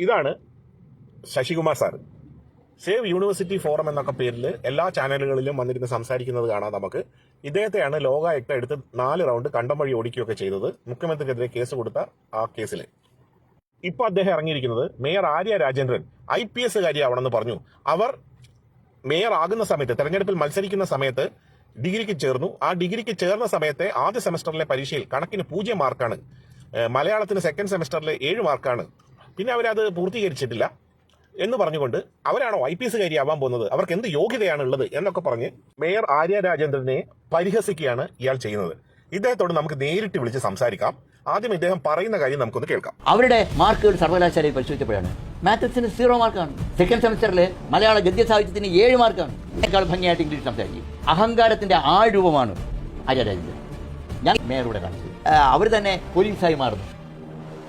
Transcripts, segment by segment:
ഇതാണ് Sasikumar sir. Save university forum എന്നൊക്കെ പേരിൽ എല്ലാ ചാനലുകളിലും വന്നിരുന്ന് സംസാരിക്കുന്നത് കാണാം നമുക്ക്. ഇദ്ദേഹത്തെയാണ് ലോകായുക്ത എടുത്ത് 4 റൗണ്ട് കണ്ടം വഴി ഓടിക്കുകയൊക്കെ ചെയ്തത്, മുഖ്യമന്ത്രിക്കെതിരെ കേസ് കൊടുത്ത ആ കേസിൽ. ഇപ്പൊ അദ്ദേഹം ഇറങ്ങിയിരിക്കുന്നത് മേയർ ആര്യ രാജേന്ദ്രൻ IPS കാര്യമാവണമെന്ന് പറഞ്ഞു. അവർ മേയർ ആകുന്ന സമയത്ത്, തെരഞ്ഞെടുപ്പിൽ മത്സരിക്കുന്ന സമയത്ത് ഡിഗ്രിക്ക് ചേർന്നു. ആ ഡിഗ്രിക്ക് ചേർന്ന സമയത്തെ ആദ്യ സെമസ്റ്ററിലെ പരീക്ഷയിൽ കണക്കിന് 0 മാർക്കാണ്, മലയാളത്തിന് സെക്കൻഡ് സെമസ്റ്ററിലെ 7 മാർക്കാണ്. പിന്നെ അവരത് പൂർത്തീകരിച്ചിട്ടില്ല എന്ന് പറഞ്ഞുകൊണ്ട് അവരാണോ IPS കാര്യമാവാൻ പോകുന്നത്, അവർക്ക് എന്ത് യോഗ്യതയാണ് ഉള്ളത് എന്നൊക്കെ പറഞ്ഞ് മേയർ ആര്യ രാജേന്ദ്രനെ പരിഹസിക്കുകയാണ് ഇയാൾ ചെയ്യുന്നത്. ഇദ്ദേഹത്തോട് നമുക്ക് നേരിട്ട് വിളിച്ച് സംസാരിക്കാം. ആദ്യം ഇദ്ദേഹം പറയുന്ന കാര്യം നമുക്കൊന്ന് കേൾക്കാം. അവരുടെ മാർക്കുകൾ സർവകലാശാലയിൽ പരിശോധിച്ചപ്പോഴാണ് മാത്തസിന് 0 മാർക്കാണ്, സെക്കൻഡ് സെമസ്റ്ററിൽ മലയാള ഗദ്യ സാഹിത്യത്തിന് 7 മാർക്കാണ്. എന്നെക്കാൾ ഭംഗിയായിട്ട് ഇംഗ്ലീഷ് സംസാരിക്കും. അഹങ്കാരത്തിന്റെ രൂപമാണ് ആര്യ രാജേന്ദ്രൻ. ഞാൻ മേയറൂടെ കാണിച്ചു, അവർ തന്നെ പോലീസായി മാറുന്നു.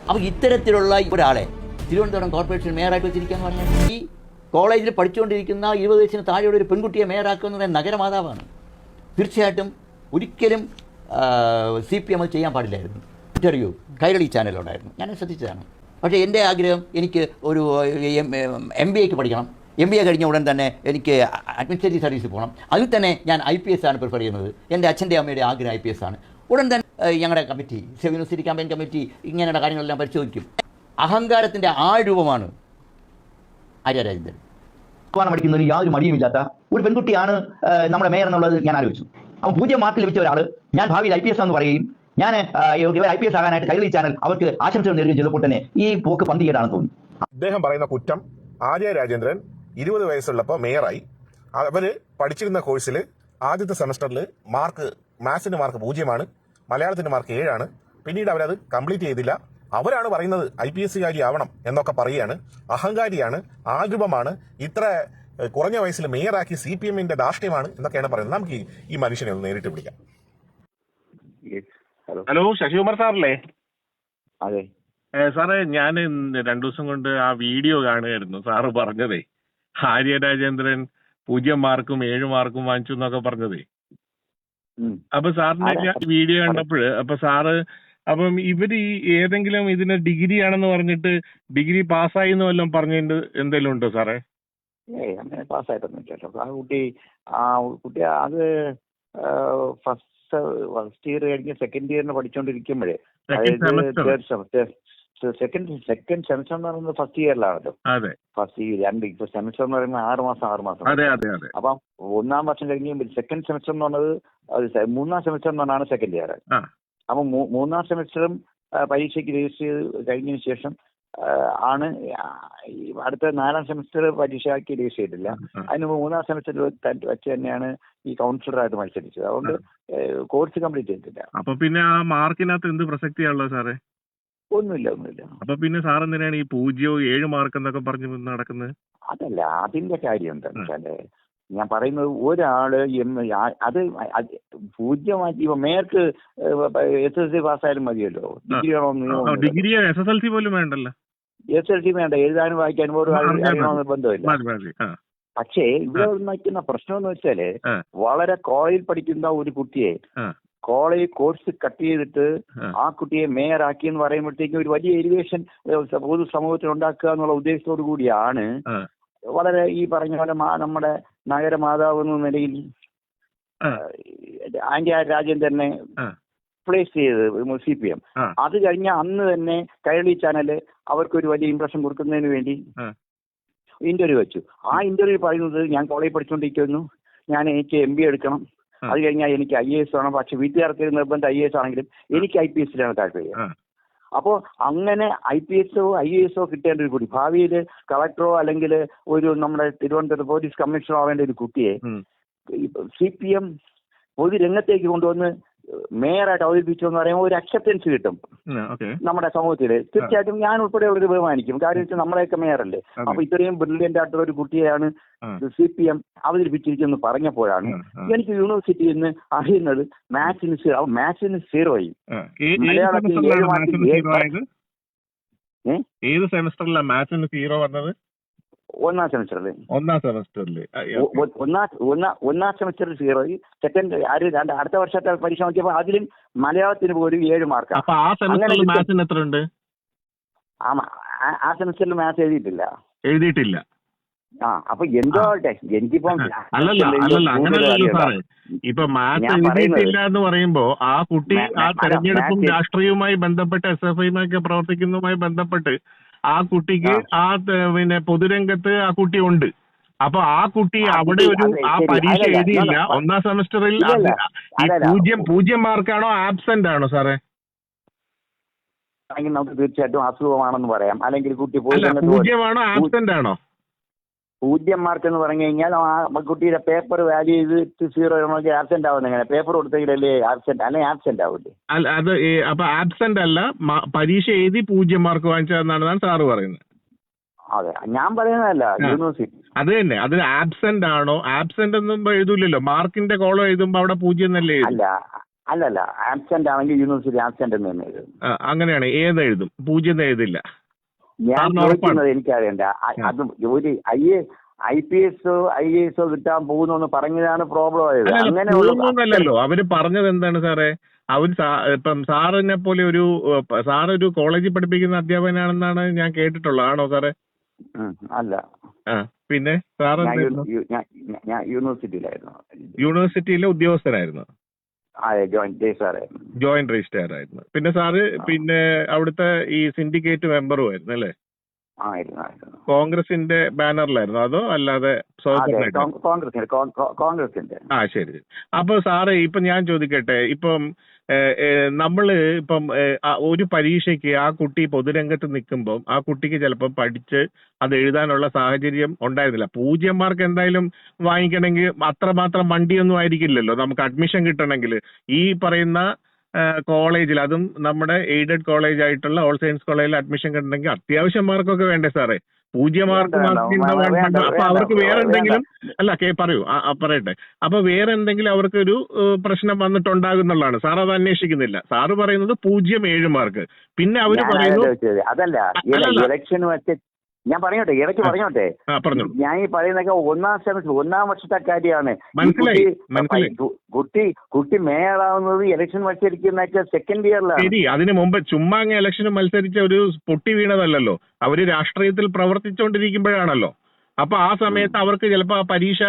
അപ്പോൾ ഇത്തരത്തിലുള്ള ഒരാളെ തിരുവനന്തപുരം കോർപ്പറേഷൻ മേയറായിട്ട് വെച്ചിരിക്കുകയെന്ന് പറഞ്ഞാൽ ഈ കോളേജിൽ പഠിച്ചുകൊണ്ടിരിക്കുന്ന 20 വയസ്സിന് താഴെയുള്ള ഒരു പെൺകുട്ടിയെ മേയറാക്കുന്നത് നഗരമാതാവാണ്. തീർച്ചയായിട്ടും ഒരിക്കലും CPM ചെയ്യാൻ പാടില്ലായിരുന്നു. ഇന്റർവ്യൂ കൈരളി ചാനലുണ്ടായിരുന്നു, ഞാൻ ശ്രദ്ധിച്ചതാണ്. പക്ഷേ എൻ്റെ ആഗ്രഹം എനിക്ക് ഒരു MBA പഠിക്കണം. MBA കഴിഞ്ഞ ഉടൻ തന്നെ എനിക്ക് അഡ്മിനിസ്ട്രേറ്റീവ് സർവീസിൽ പോകണം. അതിൽ തന്നെ ഞാൻ IPS ആണ് പ്രിഫർ ചെയ്യുന്നത്. എൻ്റെ അച്ഛൻ്റെ അമ്മയുടെ ആഗ്രഹം IPS ആണ്. ഉടൻ തന്നെ ഞങ്ങളുടെ committee, save university campaign committee ഇങ്ങനെയുള്ള കാര്യങ്ങളെല്ലാം പരിശോധിക്കും. അഹങ്കാരത്തിൻ്റെ രൂപമാണ് ആര്യ രാജേന്ദ്രൻ. പഠിക്കുന്നതിന് യാതൊരു മടിയുമില്ലാത്ത ഒരു പെൺകുട്ടിയാണ് നമ്മുടെ മേയർ എന്നുള്ളത് ഞാൻ ആലോചിച്ചു. അപ്പോൾ 0 മാർക്ക് ലഭിച്ച ഒരാൾ ഞാൻ ഭാവിയിൽ IPS എന്ന് പറയുകയും ഞാൻ IPS ആകാനായിട്ട് കൈരളി ചാനൽ അവർക്ക് ആശംസകൾ നേടുകയും ചെയ്തപ്പോൾ തന്നെ ഈ പോക്ക് പന്തികേടാണെന്ന് തോന്നി. അദ്ദേഹം പറയുന്ന കുറ്റം, ആര്യ രാജേന്ദ്രൻ 20 വയസ്സുള്ളപ്പോൾ മേയറായി. അവര് പഠിച്ചിരുന്ന കോഴ്സിൽ ആദ്യത്തെ സെമസ്റ്ററിൽ മാത്സിന് മാർക്ക് 0 മലയാളത്തിന് മാർക്ക് 7. പിന്നീട് അവരത് കംപ്ലീറ്റ് ചെയ്തില്ല. അവരാണ് പറയുന്നത് IPS ആവണം എന്നൊക്കെ പറയുകയാണ്. അഹങ്കാരിയാണ്, ആഗ്രഹമാണ്, ഇത്ര കുറഞ്ഞ വയസ്സിൽ മേയറാക്കി CPMന്റെ ധാർഷ്ട്യമാണ് എന്നൊക്കെയാണ് പറയുന്നത്. നമുക്ക് ഈ മനുഷ്യനെ ഒന്ന് നേരിട്ട് വിളിക്കാം. ഹലോ, ശശികുമാർ സാറല്ലേ? അതെ സാറേ, ഞാൻ 2 ദിവസം കൊണ്ട് ആ വീഡിയോ കാണുകയായിരുന്നു. സാറ് പറഞ്ഞതേ ആര്യ രാജേന്ദ്രൻ 0 മാർക്കും 7 മാർക്കും വാങ്ങിച്ചു എന്നൊക്കെ പറഞ്ഞതേ. അപ്പൊ സാറിന്റെ വീഡിയോ കണ്ടപ്പോഴ് അപ്പം ഇവര് ഈ ഏതെങ്കിലും ഇതിന് ഡിഗ്രി ആണെന്ന് പറഞ്ഞിട്ട് ഡിഗ്രി പാസ്സായി എന്ന് വല്ലതും പറഞ്ഞിട്ട് എന്തെങ്കിലും ഉണ്ടോ സാറേ? അങ്ങനെ പാസ്സായിട്ടൊന്നും ഇല്ലല്ലോ. ആ കുട്ടി അത് ഫസ്റ്റ് ഇയർ കഴിഞ്ഞ് സെക്കൻഡ് ഇയറിന് പഠിച്ചുകൊണ്ടിരിക്കുമ്പോഴേ, സെക്കൻഡ് സെമസ്റ്റർ എന്ന് പറയുന്നത് ഫസ്റ്റ് ഇയറിലാണല്ലോ. ഫസ്റ്റ് ഇയർ ഇപ്പൊ സെമസ്റ്റർ എന്ന് പറയുന്നത് 6 മാസം. അപ്പം 1-ാം വർഷം കഴിഞ്ഞ് സെക്കൻഡ് സെമസ്റ്റർ എന്ന് പറഞ്ഞത് 3-ാം സെമസ്റ്റർ എന്ന് പറഞ്ഞാണ് സെക്കൻഡ് ഇയർ. അപ്പം 3-ാം സെമസ്റ്ററും പരീക്ഷയ്ക്ക് രജിസ്റ്റർ ചെയ്ത് കഴിഞ്ഞതിന് ശേഷം ആണ് അടുത്ത 4-ാം സെമസ്റ്റർ പരീക്ഷയ്ക്ക് രജിസ്റ്റർ ചെയ്തിട്ടില്ല. അതിന് 3-ാം സെമസ്റ്ററിൽ വെച്ച് തന്നെയാണ് ഈ കൗൺസിലറായിട്ട് മത്സരിച്ചത്. അതുകൊണ്ട് കോഴ്സ് കംപ്ലീറ്റ് ചെയ്തിട്ടില്ല. അപ്പൊ പിന്നെ ആ മാർക്കിനകത്ത് എന്ത് പ്രസക്തിയാണുള്ളത് സാറേ? ഒന്നുമില്ല. അപ്പൊ പിന്നെ സാർ എന്തിനാണ് ഈ 0, 7 മാർക്ക് എന്നൊക്കെ പറഞ്ഞു നടക്കുന്നത്? അതല്ല, അതിന്റെ കാര്യം എന്താണെന്ന് വെച്ചാല് ഞാൻ പറയുന്നത്, ഒരാള് അത് 0 മാറ്റി മേയർക്ക് SSLC പാസ്സായാലും മതിയല്ലോ. ഡിഗ്രി SSLC പോലും വേണ്ടല്ലോ. SSLC വേണ്ട, എഴുതാനും വായിക്കാനും ഒരു ബന്ധമില്ല. പക്ഷേ ഇവിടെ നിൽക്കുന്ന പ്രശ്നം എന്ന് വെച്ചാല്, വളരെ കോളേജിൽ പഠിക്കുന്ന ഒരു കുട്ടിയെ കോളേജ് കോഴ്സ് കട്ട് ചെയ്തിട്ട് ആ കുട്ടിയെ മേയർ ആക്കി എന്ന് പറയുമ്പോഴത്തേക്കും ഒരു വലിയ എലിവേഷൻ പൊതു സമൂഹത്തിൽ ഉണ്ടാക്കുക എന്നുള്ള ഉദ്ദേശത്തോടു കൂടിയാണ് വളരെ ഈ പറഞ്ഞ പോലെ നമ്മുടെ നഗരമാതാവ് എന്ന നിലയിൽ ആര്യ രാജേന്ദ്രനെ പ്ലേസ് ചെയ്തത് CPM. അത് കഴിഞ്ഞ അന്ന് തന്നെ കൈരളി ചാനല് അവർക്കൊരു വലിയ ഇംപ്രഷൻ കൊടുക്കുന്നതിന് വേണ്ടി ഇന്റർവ്യൂ വെച്ചു. ആ ഇന്റർവ്യൂ പറയുന്നത്, ഞാൻ കോളേജിൽ പഠിച്ചുകൊണ്ടിരിക്കുന്നു, എനിക്ക് MBA എടുക്കണം, അത് കഴിഞ്ഞാൽ എനിക്ക് IAS വേണം, പക്ഷെ വീട്ടുകാർക്ക് നിർബന്ധം IAS ആണെങ്കിലും എനിക്ക് IPSലാണ് താല്പര്യം. അപ്പോൾ അങ്ങനെ IPSO IASO കിട്ടേണ്ട ഒരു കുട്ടി, ഭാവിയിൽ കളക്ടറോ അല്ലെങ്കിൽ ഒരു നമ്മുടെ തിരുവനന്തപുരം പോലീസ് കമ്മീഷണറോ ആവേണ്ട ഒരു കുട്ടിയെ CPM പൊതുരംഗത്തേക്ക് കൊണ്ടുവന്ന് മേയറായിട്ട് അവതരിപ്പിച്ചു എന്ന് പറയുമ്പോൾ ഒരു അക്സെപ്റ്റൻസ് കിട്ടും നമ്മുടെ സമൂഹത്തിൽ. തീർച്ചയായിട്ടും ഞാൻ ഉൾപ്പെടെ ഒരു ബഹുമാനിക്കും. കാര്യം വെച്ചാൽ നമ്മളെയൊക്കെ മേയറല്ലേ. അപ്പൊ ഇത്രയും ബ്രില്യന്റ് ആയിട്ടുള്ള ഒരു കുട്ടിയെയാണ് CPM അവതരിപ്പിച്ചിരിക്കുന്നത് പറഞ്ഞപ്പോഴാണ് എനിക്ക് യൂണിവേഴ്സിറ്റിയിൽ നിന്ന് അറിയുന്നത് മാത്സിന് 0 ആയി. മലയാളത്തിൽ 7 മാർക്കിൽ. ഏത് സെമസ്റ്ററിലാണ് മാത്സിന് 0 വന്നത്? 1-ാം സെമസ്റ്ററിൽ. 1-ാം സെമസ്റ്ററിൽ 1-ാം സെമസ്റ്ററിൽ 0, സെക്കൻഡ് അടുത്ത വർഷത്തെ പരീക്ഷ നോക്കിയപ്പോൾ അതിലും മലയാളത്തിന് പോലും 7 മാർക്ക്. അപ്പൊ ആ സെമസ്റ്ററിൽ മാത്സിന് എത്ര ഉണ്ട്? ആ സെമിസ്റ്ററിൽ മാത്സ് എഴുതിയിട്ടില്ല. അപ്പൊ എന്തോ ആവട്ടെ, എനിക്കിപ്പം അല്ലല്ല അങ്ങനെയല്ലല്ലോ സാറേ. ഇപ്പൊ മാത്സ് എഴുതിയിട്ടില്ല എന്ന് പറയുമ്പോ ആ കുട്ടി ആ തെരഞ്ഞെടുപ്പും രാഷ്ട്രീയവുമായി ബന്ധപ്പെട്ട് SFIയുമായി പ്രവർത്തിക്കുന്നതുമായി ബന്ധപ്പെട്ട് ആ കുട്ടിക്ക് പിന്നെ പൊതുരംഗത്ത് ആ കുട്ടി ഉണ്ട്. അപ്പൊ ആ കുട്ടി അവിടെ ആ പരീക്ഷ എഴുതിയില്ല. ഒന്നാം സെമസ്റ്ററിൽ ഈ 0 മാർക്കാണോ ആബ്സെന്റ് ആണോ സാറേ? നമുക്ക് തീർച്ചയായിട്ടും അസുഖമാണെന്ന് പറയാം. അല്ലെങ്കിൽ കുട്ടി 0 ആണോ ആബ്സെന്റ് ആണോ? 0 മാർക്ക് എന്ന് പറഞ്ഞു കഴിഞ്ഞാൽ ആ കുട്ടിയുടെ പേപ്പർ വാല്യൂ ചെയ്ത് 0 ആബ്സെന്റ് ആവുന്ന എങ്ങനെ? പേപ്പർ കൊടുത്തെങ്കിലല്ലേ ആബ്സെന്റ്, അല്ലെങ്കിൽ ആബ്സെന്റ് ആവില്ലേ? അത് അപ്പൊ ആബ്സെന്റ് അല്ല, പരീക്ഷ എഴുതി 0 മാർക്ക് വാങ്ങിച്ചതെന്നാണ് സാറ് പറയുന്നത്. അതെ, ഞാൻ പറയുന്നതല്ല, യൂണിവേഴ്സിറ്റി. അത് തന്നെ, അത് ആബ്സെന്റ് ആണോ? ആബ്സെന്റ് ഒന്നും എഴുതൂലല്ലോ, മാർക്കിന്റെ കോളം എഴുതുമ്പോ അവിടെ 0 എന്നല്ലേ? അല്ലല്ല, ആബ്സെന്റ് ആണെങ്കിൽ യൂണിവേഴ്സിറ്റി ആബ്സെന്റ് എന്ന് തന്നെ എഴുതും. അങ്ങനെയാണ്, ഏത് എഴുതും, 0 എഴുതില്ല. ഞാൻ ചോദിക്കുന്നത് എനിക്കറിയണ്ട. അത് ഒരു IPS IAS കിട്ടാൻ പോകുന്നു പറഞ്ഞതാണ് പ്രോബ്ലം ആയത്. അങ്ങനെയല്ലോ അവര് പറഞ്ഞത് എന്താണ് സാറേ? അവർ ഇപ്പം സാറിനെ പോലെ സാറൊരു കോളേജിൽ പഠിപ്പിക്കുന്ന അധ്യാപകനാണെന്നാണ് ഞാൻ കേട്ടിട്ടുള്ളത്. ആണോ സാറേ? അല്ല. പിന്നെ സാറ് ഞാൻ യൂണിവേഴ്സിറ്റിയിലായിരുന്നു. യൂണിവേഴ്സിറ്റിയിലെ ഉദ്യോഗസ്ഥനായിരുന്നു. ജോയിന്റ് രജിസ്ട്രാർ ആയിരുന്നു. പിന്നെ സാറ് പിന്നെ അവിടുത്തെ ഈ സിൻഡിക്കേറ്റ് മെമ്പറും ആയിരുന്നു അല്ലേ? കോൺഗ്രസിന്റെ ബാനറിലായിരുന്നു അതോ അല്ലാതെ കോൺഗ്രസിന്റെ? ശരി. അപ്പൊ സാറേ ഇപ്പൊ ഞാൻ ചോദിക്കട്ടെ, ഇപ്പം ഇപ്പം ഒരു പരീക്ഷയ്ക്ക് ആ കുട്ടി പൊതുരംഗത്ത് നിൽക്കുമ്പോൾ ആ കുട്ടിക്ക് ചിലപ്പോൾ പഠിച്ച് അത് എഴുതാനുള്ള സാഹചര്യം ഉണ്ടായിരുന്നില്ല. 0 മാർക്ക് എന്തായാലും വാങ്ങിക്കണമെങ്കിൽ അത്രമാത്രം മണ്ടിയൊന്നും ആയിരിക്കില്ലല്ലോ നമുക്ക് അഡ്മിഷൻ കിട്ടണമെങ്കിൽ. ഈ പറയുന്ന കോളേജിൽ, അതും നമ്മുടെ എയ്ഡഡ് കോളേജ് ആയിട്ടുള്ള ഓൾ സയൻസ് കോളേജിൽ അഡ്മിഷൻ കിട്ടണമെങ്കിൽ അത്യാവശ്യം മാർക്കൊക്കെ വേണ്ടേ സാറേ? 0 മാർക്ക് അപ്പൊ അവർക്ക് വേറെ എന്തെങ്കിലും പറയട്ടെ. അപ്പൊ വേറെ എന്തെങ്കിലും അവർക്കൊരു പ്രശ്നം വന്നിട്ടുണ്ടാകുന്നുള്ളതാണ്. സാർ അത് അന്വേഷിക്കുന്നില്ല. സാറ് പറയുന്നത് 0 മാർക്ക്. പിന്നെ അവര് പറയുന്നു ഞാൻ പറഞ്ഞോട്ടെ, ഇടയ്ക്ക് പറഞ്ഞോട്ടെ. ഞാൻ ഈ പറയുന്നൊക്കെ ഒന്നാം വർഷത്തെ കാര്യമാണ്. കുട്ടി മേയറാവുന്നത് ഇലക്ഷൻ മത്സരിക്കുന്നൊക്കെ സെക്കൻഡ് ഇയറിലാണ്. ശരി, അതിന് മുമ്പ് ചുമ്മാ ഇലക്ഷന് മത്സരിച്ച ഒരു പൊട്ടി വീണതല്ലല്ലോ. അവര് രാഷ്ട്രീയത്തിൽ പ്രവർത്തിച്ചുകൊണ്ടിരിക്കുമ്പോഴാണല്ലോ. അപ്പൊ ആ സമയത്ത് അവർക്ക് ചിലപ്പോൾ ആ പരീക്ഷ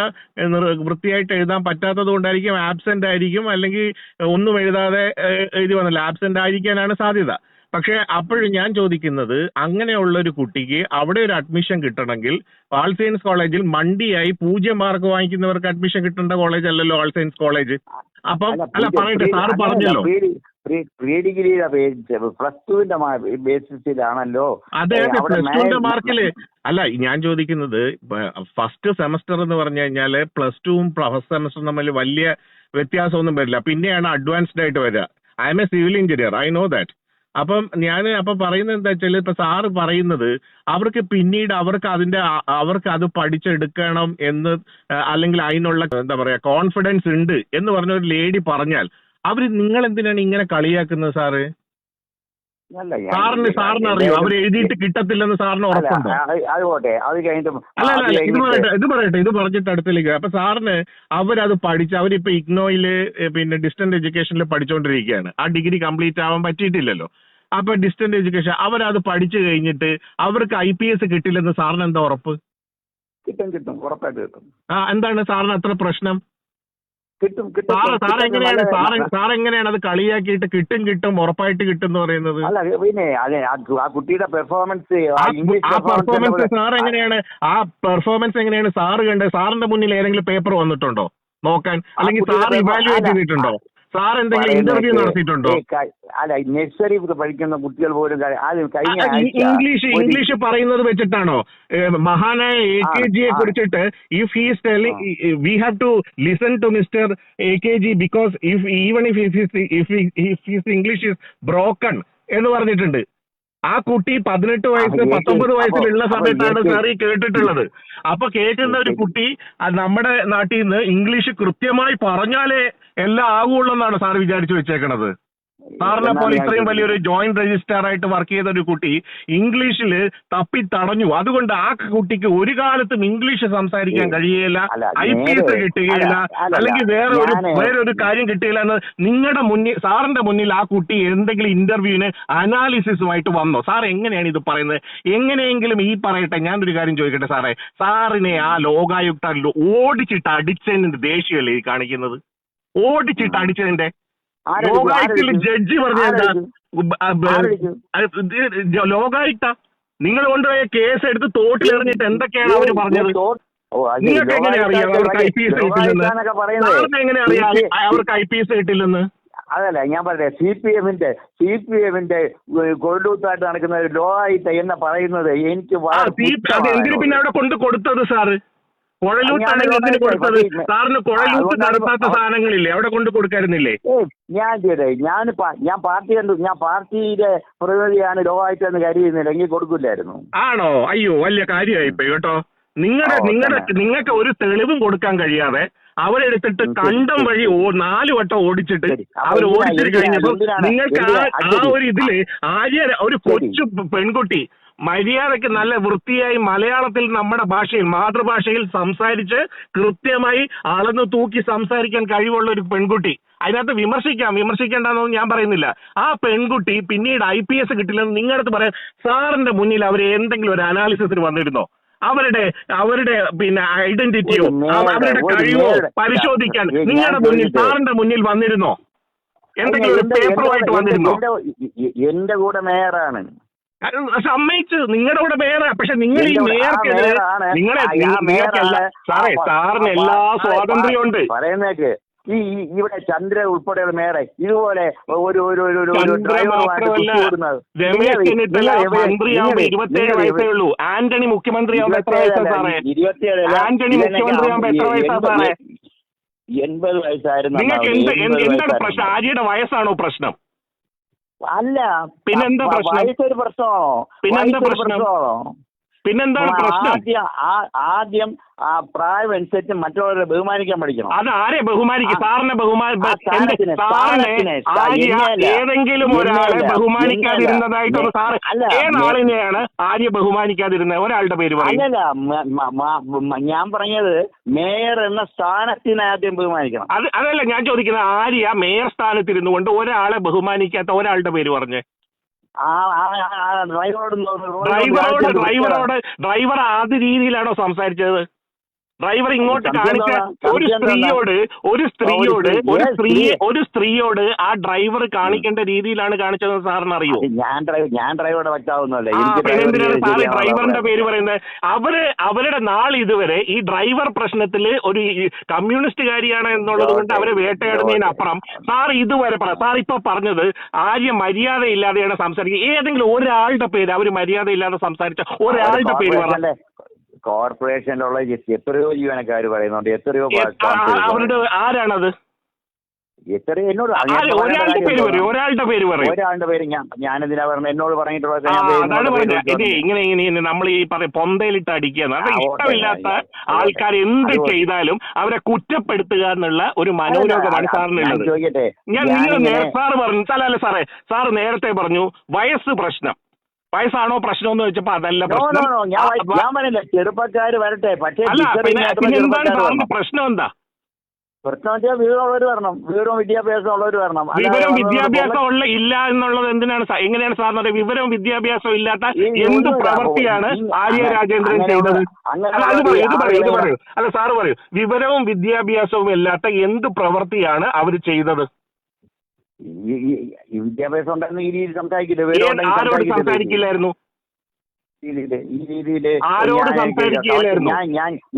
വൃത്തിയായിട്ട് എഴുതാൻ പറ്റാത്തത് കൊണ്ടായിരിക്കും ആബ്സെന്റ് ആയിരിക്കും, അല്ലെങ്കിൽ ഒന്നും എഴുതാതെ എഴുതി വന്നില്ല, ആബ്സെന്റ് ആയിരിക്കാനാണ് സാധ്യത. പക്ഷെ അപ്പോഴും ഞാൻ ചോദിക്കുന്നത്, അങ്ങനെയുള്ള ഒരു കുട്ടിക്ക് അവിടെ ഒരു അഡ്മിഷൻ കിട്ടണമെങ്കിൽ ആൾ സയൻസ് കോളേജിൽ മണ്ടിയായി 0 മാർക്ക് വാങ്ങിക്കുന്നവർക്ക് അഡ്മിഷൻ കിട്ടേണ്ട കോളേജ് അല്ലല്ലോ ആൾ സയൻസ് കോളേജ്. അപ്പം പറയട്ടെ, സാറ് പറഞ്ഞല്ലോ +2ന്റെ ബേസിസിലാണല്ലോ. അതെ, +2ന്റെ മാർക്കില് അല്ല ഞാൻ ചോദിക്കുന്നത്. ഫസ്റ്റ് സെമസ്റ്റർ എന്ന് പറഞ്ഞു കഴിഞ്ഞാല് +2ഉം ഫസ്റ്റ് സെമസ്റ്ററും തമ്മിൽ വലിയ വ്യത്യാസമൊന്നും വരില്ല. പിന്നെയാണ് അഡ്വാൻസ്ഡ് ആയിട്ട് വരിക. I M A civil engineer, I know that. അപ്പം ഞാൻ പറയുന്നത് എന്താ വെച്ചാൽ, ഇപ്പൊ സാറ് പറയുന്നത് അവർക്ക് പിന്നീട് അവർക്ക് അത് പഠിച്ചെടുക്കണം എന്ന്, അല്ലെങ്കിൽ അതിനുള്ള എന്താ പറയാ കോൺഫിഡൻസ് ഉണ്ട് എന്ന് പറഞ്ഞ ഒരു ലേഡി പറഞ്ഞാൽ നിങ്ങൾ എന്തിനാണ് ഇങ്ങനെ കളിയാക്കുന്നത് സാറ്? സാറിന് അറിയോ അവർ എഴുതിയിട്ട് കിട്ടത്തില്ലെന്ന് സാറിന് ഉറപ്പുണ്ടോ? ഇത് പറഞ്ഞിട്ട് അടുത്തേക്ക്. അപ്പൊ സാറിന് അവരത് പഠിച്ച് അവരിപ്പോ ഇഗ്നോയില് പിന്നെ ഡിസ്റ്റന്റ് എഡ്യൂക്കേഷനിൽ പഠിച്ചുകൊണ്ടിരിക്കുകയാണ്. ആ ഡിഗ്രി കംപ്ലീറ്റ് ആവാൻ പറ്റിയിട്ടില്ലല്ലോ. അപ്പൊ ഡിസ്റ്റന്റ് എഡ്യൂക്കേഷൻ അവരത് പഠിച്ചു കഴിഞ്ഞിട്ട് അവർക്ക് IPS കിട്ടില്ലെന്ന് സാറിന് എന്താ ഉറപ്പ്? കിട്ടും, ഉറപ്പായിട്ട് കിട്ടും. എന്താണ് സാറിന് അത്ര പ്രശ്നം? സാറെങ്ങനെയാണ് അത് കളിയാക്കിയിട്ട് കിട്ടും ഉറപ്പായിട്ട് കിട്ടും എന്ന് പറയുന്നത്? അല്ല പിന്നെ ആ കുട്ടിയുടെ പെർഫോമൻസ് ആ പെർഫോമൻസ് എങ്ങനെയാണ് സാറ് കണ്ടത്? സാറിന്റെ മുന്നിൽ ഏതെങ്കിലും പേപ്പർ വന്നിട്ടുണ്ടോ നോക്കാൻ? അല്ലെങ്കിൽ സാർ ഇവാലുവേറ്റ് ചെയ്തിട്ടുണ്ടോ? സാർ എന്തെങ്കിലും ഇന്റർവ്യൂ നടത്തിയിട്ടുണ്ടോ? അല്ല, നഴ്സറി പഠിക്കുന്ന കുട്ടികൾ പോലും ഇംഗ്ലീഷ് പറയുന്നത് വെച്ചിട്ടാണോ? മഹാനായ AKG യെ കുറിച്ചിട്ട് if he is telling we have to listen to mister AKG because if his English is broken എന്ന് പറഞ്ഞിട്ടുണ്ട്. ആ കുട്ടി 18 വയസ്സ് 19 വയസ്സിലുള്ള സമയത്താണ് സാർ ഈ കേട്ടിട്ടുള്ളത്. അപ്പൊ കേൾക്കുന്ന ഒരു കുട്ടി നമ്മുടെ നാട്ടിൽ നിന്ന് ഇംഗ്ലീഷ് കൃത്യമായി പറഞ്ഞാലേ എല്ലാം ആകുള്ളൂ എന്നാണ് സാർ വിചാരിച്ചു വെച്ചേക്കണത്. സാറിനെ പോലെ ഇത്രയും വലിയൊരു ജോയിന്റ് രജിസ്ട്രാർ ആയിട്ട് വർക്ക് ചെയ്ത ഒരു കുട്ടി ഇംഗ്ലീഷിൽ തപ്പി തടഞ്ഞു. അതുകൊണ്ട് ആ കുട്ടിക്ക് ഒരു കാലത്തും ഇംഗ്ലീഷ് സംസാരിക്കാൻ കഴിയുകയില്ല, IPS കിട്ടുകയില്ല, അല്ലെങ്കിൽ വേറൊരു കാര്യം കിട്ടുകയില്ല എന്ന് നിങ്ങളുടെ മുന്നിൽ, സാറിന്റെ മുന്നിൽ ആ കുട്ടി എന്തെങ്കിലും ഇന്റർവ്യൂവിന് അനാലിസിസുമായിട്ട് വന്നോ? സാർ എങ്ങനെയാണ് ഇത് പറയുന്നത്? എങ്ങനെയെങ്കിലും ഈ പറയട്ടെ, ഞാനൊരു കാര്യം ചോദിക്കട്ടെ സാറേ, സാറിനെ ആ ലോകായുക്ത ഓടിച്ചിട്ട് അടിച്ചതിന്റെ ദേഷ്യമല്ലേ ഈ കാണിക്കുന്നത്? ഓടിച്ചിട്ട് അടിച്ചതിന്റെ ജഡ്ജി പറഞ്ഞ ലോകായുക്ത നിങ്ങൾ കൊണ്ടുപോയ കേസ് എടുത്ത് തോട്ടിലെറിഞ്ഞിട്ട് എന്തൊക്കെയാണ് അവർ പറഞ്ഞത്? നിങ്ങൾക്ക് എങ്ങനെ അറിയാം അവർക്ക് IPS കിട്ടില്ലെന്ന്? സാറിന് എങ്ങനെ അറിയാം അവർക്ക് IPS കിട്ടില്ലെന്ന്? അതല്ല ഞാൻ പറയാം, CPM-ന്റെ കൊണ്ടൂത്തായിട്ട് നടക്കുന്ന ഒരു ലോകായുക്ത എന്ന് പറയുന്നത് എനിക്ക് എന്തിനു പിന്നെ അവിടെ കൊണ്ട് കൊടുത്തത് സാറ്? കുഴലൂത്താണെങ്കിൽ എന്തിനു കൊടുത്തത്? സാറിന് കുഴലൂത്ത് നടത്താത്ത സാധനങ്ങളില്ലേ അവിടെ കൊണ്ട് കൊടുക്കായിരുന്നില്ലേ? ഞാൻ ചെയ്തേ, ഞാൻ പാർട്ടിയുടെ പ്രതിനിധിയാണ് ലോകായുക്ത എന്ന് കരുതുന്നില്ല, എങ്കിൽ കൊടുക്കില്ലായിരുന്നു. ആണോ? അയ്യോ, വലിയ കാര്യമായിപ്പോയി കേട്ടോ. നിങ്ങൾക്ക് ഒരു തെളിവും കൊടുക്കാൻ കഴിയാതെ അവരെടുത്തിട്ട് കണ്ടം വഴി 4 വട്ടം ഓടിച്ചിട്ട് അവർ ഓടിച്ചിട്ട് കഴിഞ്ഞപ്പോൾ നിങ്ങൾക്ക് ആ ഒരു ഇതില് ഒരു കൊച്ചു പെൺകുട്ടി മര്യാദയ്ക്ക് നല്ല വൃത്തിയായി മലയാളത്തിൽ നമ്മുടെ ഭാഷയിൽ, മാതൃഭാഷയിൽ സംസാരിച്ച് കൃത്യമായി അളന്നു തൂക്കി സംസാരിക്കാൻ കഴിവുള്ള ഒരു പെൺകുട്ടി, അതിനകത്ത് വിമർശിക്കേണ്ടെന്നൊന്നും ഞാൻ പറയുന്നില്ല. ആ പെൺകുട്ടി പിന്നീട് IPS കിട്ടില്ലെന്ന് നിങ്ങളുടെ അടുത്ത് പറയാൻ സാറിന്റെ മുന്നിൽ അവർ എന്തെങ്കിലും ഒരു അനാലിസിസിന് വന്നിരുന്നോ? അവരുടെ പിന്നെ ഐഡന്റിറ്റിയോ അവരുടെ കഴിവോ പരിശോധിക്കാൻ നിങ്ങളുടെ മുന്നിൽ, സാറിന്റെ മുന്നിൽ വന്നിരുന്നോ? എന്തെങ്കിലും ഒരു പേപ്പറുമായിട്ട് വന്നിരുന്നോ? എന്റെ കൂടെ മേയറാണ്, സമ്മതിച്ചു, നിങ്ങളുടെ കൂടെ മേയറാ. പക്ഷെ നിങ്ങൾ ഈ മേയർക്കെതിരെ സാറിന് എല്ലാ സ്വാതന്ത്ര്യമുണ്ട് പറയുന്നേക്ക്. ഇവിടെ ചന്ദ്ര ഉൾപ്പെടെയുള്ള മേയറെ ഇതുപോലെ ഒരു മന്ത്രിയാവുമ്പോ 27 വയസ്സേ ഉള്ളൂ. ആന്റണി മുഖ്യമന്ത്രിയാവുമ്പോ എത്ര വയസ്സാ സാറേ? ആന്റണി മുഖ്യമന്ത്രിയാവുമ്പോ എത്ര വയസ്സാ സാറേ? 80 വയസ്സായിരുന്നു. നിങ്ങൾക്ക് എന്താണ് പ്രശ്നം? ആര്യയുടെ വയസ്സാണോ പ്രശ്നം? അല്ല, പിന്നെന്താ പ്രശ്നം? വയസ്സൊരു പ്രശ്നമാണോ? പിന്നെന്താണ് പ്രശ്നം? ആദ്യം ആ പ്രായം അനുസരിച്ച് മറ്റുള്ളവരെ ബഹുമാനിക്കാൻ പഠിക്കണം. അത് ആരെ ബഹുമാനിക്കും? സാറിനെ ഏതെങ്കിലും ഒരാളെ ബഹുമാനിക്കാതിരുന്നതായിട്ടൊന്ന് സാറ് ഏതാളിനെയാണ് ആര്യ ബഹുമാനിക്കാതിരുന്നത്? ഒരാളുടെ പേര് പറയും. അല്ലല്ല, ഞാൻ പറഞ്ഞത് മേയർ എന്ന സ്ഥാനത്തിന് ആദ്യം ബഹുമാനിക്കണം. അതല്ല ഞാൻ ചോദിക്കുന്നത്, ആര്യ മേയർ സ്ഥാനത്തിരുന്നു കൊണ്ട് ഒരാളെ ബഹുമാനിക്കാത്ത ഒരാളുടെ പേര് പറഞ്ഞേ. ഡ്രൈവർ ആദ്യ രീതിയിലാണോ സംസാരിച്ചത്? ഡ്രൈവർ ഇങ്ങോട്ട് കാണിച്ച ഒരു സ്ത്രീയോട് ആ ഡ്രൈവർ കാണിക്കേണ്ട രീതിയിലാണ് കാണിച്ചതെന്ന് സാറിന് അറിയോ? ഞാൻ ഡ്രൈവറുടെ വക്താവൊന്നുമല്ല. പിന്നെന്തിനാണ് സാറ് ഡ്രൈവറിന്റെ പേര് പറയുന്നത്? അവരുടെ ഇതുവരെ ഈ ഡ്രൈവർ പ്രശ്നത്തില് ഒരു കമ്മ്യൂണിസ്റ്റുകാരിയാണ് എന്നുള്ളത് കൊണ്ട് അവരെ വേട്ടയാടുന്നതിനപ്പുറം സാർ ഇതുവരെ സാർ ഇപ്പൊ പറഞ്ഞത് ആര്യ മര്യാദയില്ലാതെയാണ് സംസാരിക്കുക. ഏതെങ്കിലും ഒരാളുടെ പേര് അവര് മര്യാദയില്ലാതെ സംസാരിച്ച ഒരാളുടെ പേര് പറഞ്ഞേ. കോർപ്പറേഷനിലുള്ള എത്രയോ ജീവനക്കാർ പറയുന്നുണ്ട്, എത്രയോ അവരുടെ ആരാണത്? എന്നോട് ഒരാളുടെ പേര് ഞാനെന്തിനാ പറഞ്ഞത്? എന്നോട് പറഞ്ഞിട്ടുള്ളത് ഇങ്ങനെ നമ്മൾ ഈ പൊന്തയിലിട്ട് അടിക്കുക, അത് ഇഷ്ടമില്ലാത്ത ആൾക്കാർ എന്ത് ചെയ്താലും അവരെ കുറ്റപ്പെടുത്തുക എന്നുള്ള ഒരു മനോരോഗമാണ് സാറിനുള്ളത്. ചോദിക്കട്ടെ, സാറ് പറഞ്ഞു അല്ല സാറ് നേരത്തെ പറഞ്ഞു വയസ്സ് പ്രശ്നം. വയസ്സാണോ പ്രശ്നം എന്ന് വെച്ചപ്പോ അതല്ല പ്രശ്നം. ഞാൻ പറഞ്ഞില്ല ചെറുപ്പക്കാര് വരട്ടെ, പക്ഷേ പിന്നെന്താണ് സാറിന്റെ പ്രശ്നം? എന്താ പ്രശ്നം വെച്ചാൽ വിവരമുള്ളവർ വരണം, വിവരവും വിദ്യാഭ്യാസം ഉള്ളവർ വരണം. വിവരം വിദ്യാഭ്യാസം ഇല്ല എന്നുള്ളത് എങ്ങനെയാണ് സാറിന്? വിവരവും വിദ്യാഭ്യാസവും ഇല്ലാത്ത എന്ത് പ്രവൃത്തിയാണ് ആര്യ രാജേന്ദ്രൻ ചെയ്തത്? ഇത് പറയൂ. അല്ല സാറ് പറയൂ, വിവരവും വിദ്യാഭ്യാസവും ഇല്ലാത്ത എന്ത് പ്രവൃത്തിയാണ് അവർ ചെയ്തത്? വിദ്യാഭ്യാസം ഉണ്ടായിരുന്ന ഈ രീതിയിൽ സംസാരിക്കില്ലായിരുന്നു. ആരോട് സംസാരിക്കില്ലായിരുന്നു?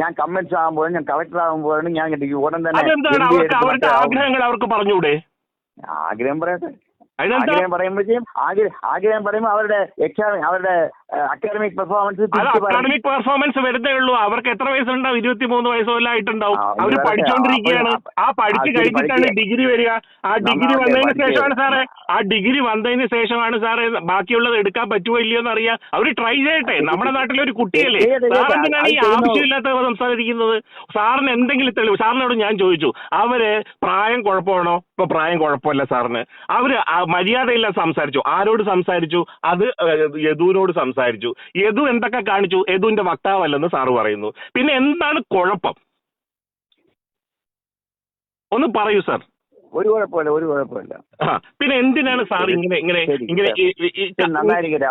ഞാൻ കമ്മൻസ് ആകുമ്പോഴും ഞാൻ കളക്ടർ ആകുമ്പോഴും ഞാൻ ഉടൻ തന്നെ അവരുടെ ആഗ്രഹങ്ങൾ അവർക്ക് പറഞ്ഞൂടെ? ആഗ്രഹം പറയട്ടെ. ആഗ്രഹം പറയുമ്പോഴേക്കും അവരുടെ എക്സാം, അവരുടെ അക്കാഡമിക് പെർഫോമൻസ് അത് അക്കാഡമിക് പെർഫോമൻസ് വരുന്നേ ഉള്ളൂ. അവർക്ക് എത്ര വയസ്സുണ്ടാവും? 23 വയസ്സോ എല്ലാം ആയിട്ടുണ്ടാവും. അവർ പഠിച്ചുകൊണ്ടിരിക്കുകയാണ്. ആ പഠിച്ചു കഴിഞ്ഞിട്ടാണ് ഡിഗ്രി വരിക. ആ ഡിഗ്രി വന്നതിന് ശേഷമാണ് സാറേ ബാക്കിയുള്ളത് എടുക്കാൻ പറ്റുമോ ഇല്ലയോ എന്ന് അറിയാം. അവർ ട്രൈ ചെയ്യട്ടെ. നമ്മുടെ നാട്ടിലൊരു കുട്ടിയല്ലേ, സാറെന്തിനാണ് ഈ ആവശ്യമില്ലാത്ത സംസാരിക്കുന്നത്? സാറിന് എന്തെങ്കിലും തെളിവ്? സാറിനോട് ഞാൻ ചോദിച്ചു, അവര് പ്രായം കുഴപ്പമാണോ? ഇപ്പൊ പ്രായം കുഴപ്പമില്ല സാറിന്. അവര് മര്യാദയില്ല സംസാരിച്ചു. ആരോട് സംസാരിച്ചു? അത് യദുവിനോട് സംസാരിച്ചു. യദു എന്തൊക്കെ കാണിച്ചു? യദുവിന്റെ വക്താവല്ലെന്ന് സാറ് പറയുന്നു. പിന്നെ എന്താണ് കുഴപ്പം? ഒന്ന് പറയൂ സാർ. ഒരു കുഴപ്പമില്ല. പിന്നെ എന്തിനാണ് സാർ ഇങ്ങനെ നന്നായിരിക്കട്ടെ.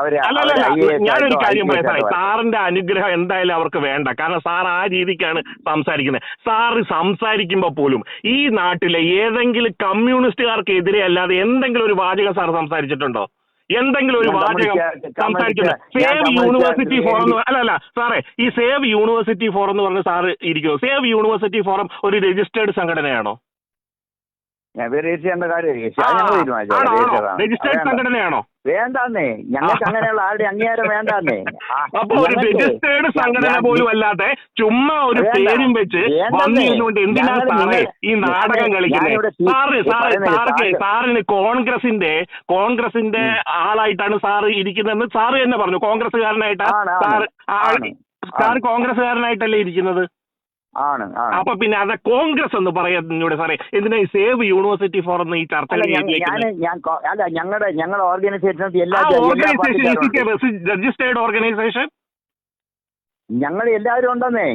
ഞാനൊരു കാര്യം പറയാം സാറേ, സാറിന്റെ അനുഗ്രഹം എന്തായാലും അവർക്ക് വേണ്ട. കാരണം സാർ ആ രീതിക്കാണ് സംസാരിക്കുന്നത്. സാറ് സംസാരിക്കുമ്പോൾ പോലും ഈ നാട്ടിലെ ഏതെങ്കിലും കമ്മ്യൂണിസ്റ്റുകാർക്കെതിരെ അല്ലാതെ എന്തെങ്കിലും ഒരു വാചകം സാർ സംസാരിച്ചിട്ടുണ്ടോ? എന്തെങ്കിലും ഒരു വാചകം സംസാരിക്കുന്നത്? സേവ് യൂണിവേഴ്സിറ്റി ഫോറം അല്ല സാറേ, ഈ സേവ് യൂണിവേഴ്സിറ്റി ഫോറം എന്ന് പറഞ്ഞ സാറ് ഇരിക്കുന്നു. സേവ് യൂണിവേഴ്സിറ്റി ഫോറം ഒരു രജിസ്റ്റേർഡ് സംഘടനയാണോ? രജിസ്റ്റേർഡ് സംഘടനയാണോ? വേണ്ടാന്നേ, ഞങ്ങൾക്ക് അങ്ങനെയുള്ള ആരുടെ അംഗീകാരം വേണ്ടാന്നേ. അപ്പൊ ഒരു രജിസ്റ്റേർഡ് സംഘടന പോലും അല്ലാതെ ചുമ്മാ ഒരു പേരും വെച്ച് വന്നിരുന്നുകൊണ്ട് എന്തിനാ സാറേ ഈ നാടകം കളിക്കുന്നത്? സാറിന് കോൺഗ്രസിന്റെ ആളായിട്ടാണ് സാറ് ഇരിക്കുന്നതെന്ന് സാറ് തന്നെ പറഞ്ഞു. കോൺഗ്രസ്സുകാരനായിട്ടാ സാർ കോൺഗ്രസ്സുകാരനായിട്ടല്ലേ ഇരിക്കുന്നത്? അപ്പൊ പിന്നെ അത് കോൺഗ്രസ് എന്ന് പറയാ സാറേ. എന്തിനാ ഈ സേവ് യൂണിവേഴ്സിറ്റി ഫോറം ഈ ചർച്ച? ഞങ്ങളുടെ ഓർഗനൈസേഷൻ രജിസ്റ്റേർഡ് ഓർഗനൈസേഷൻ ഞങ്ങൾ എല്ലാവരും ഉണ്ടെന്നേ.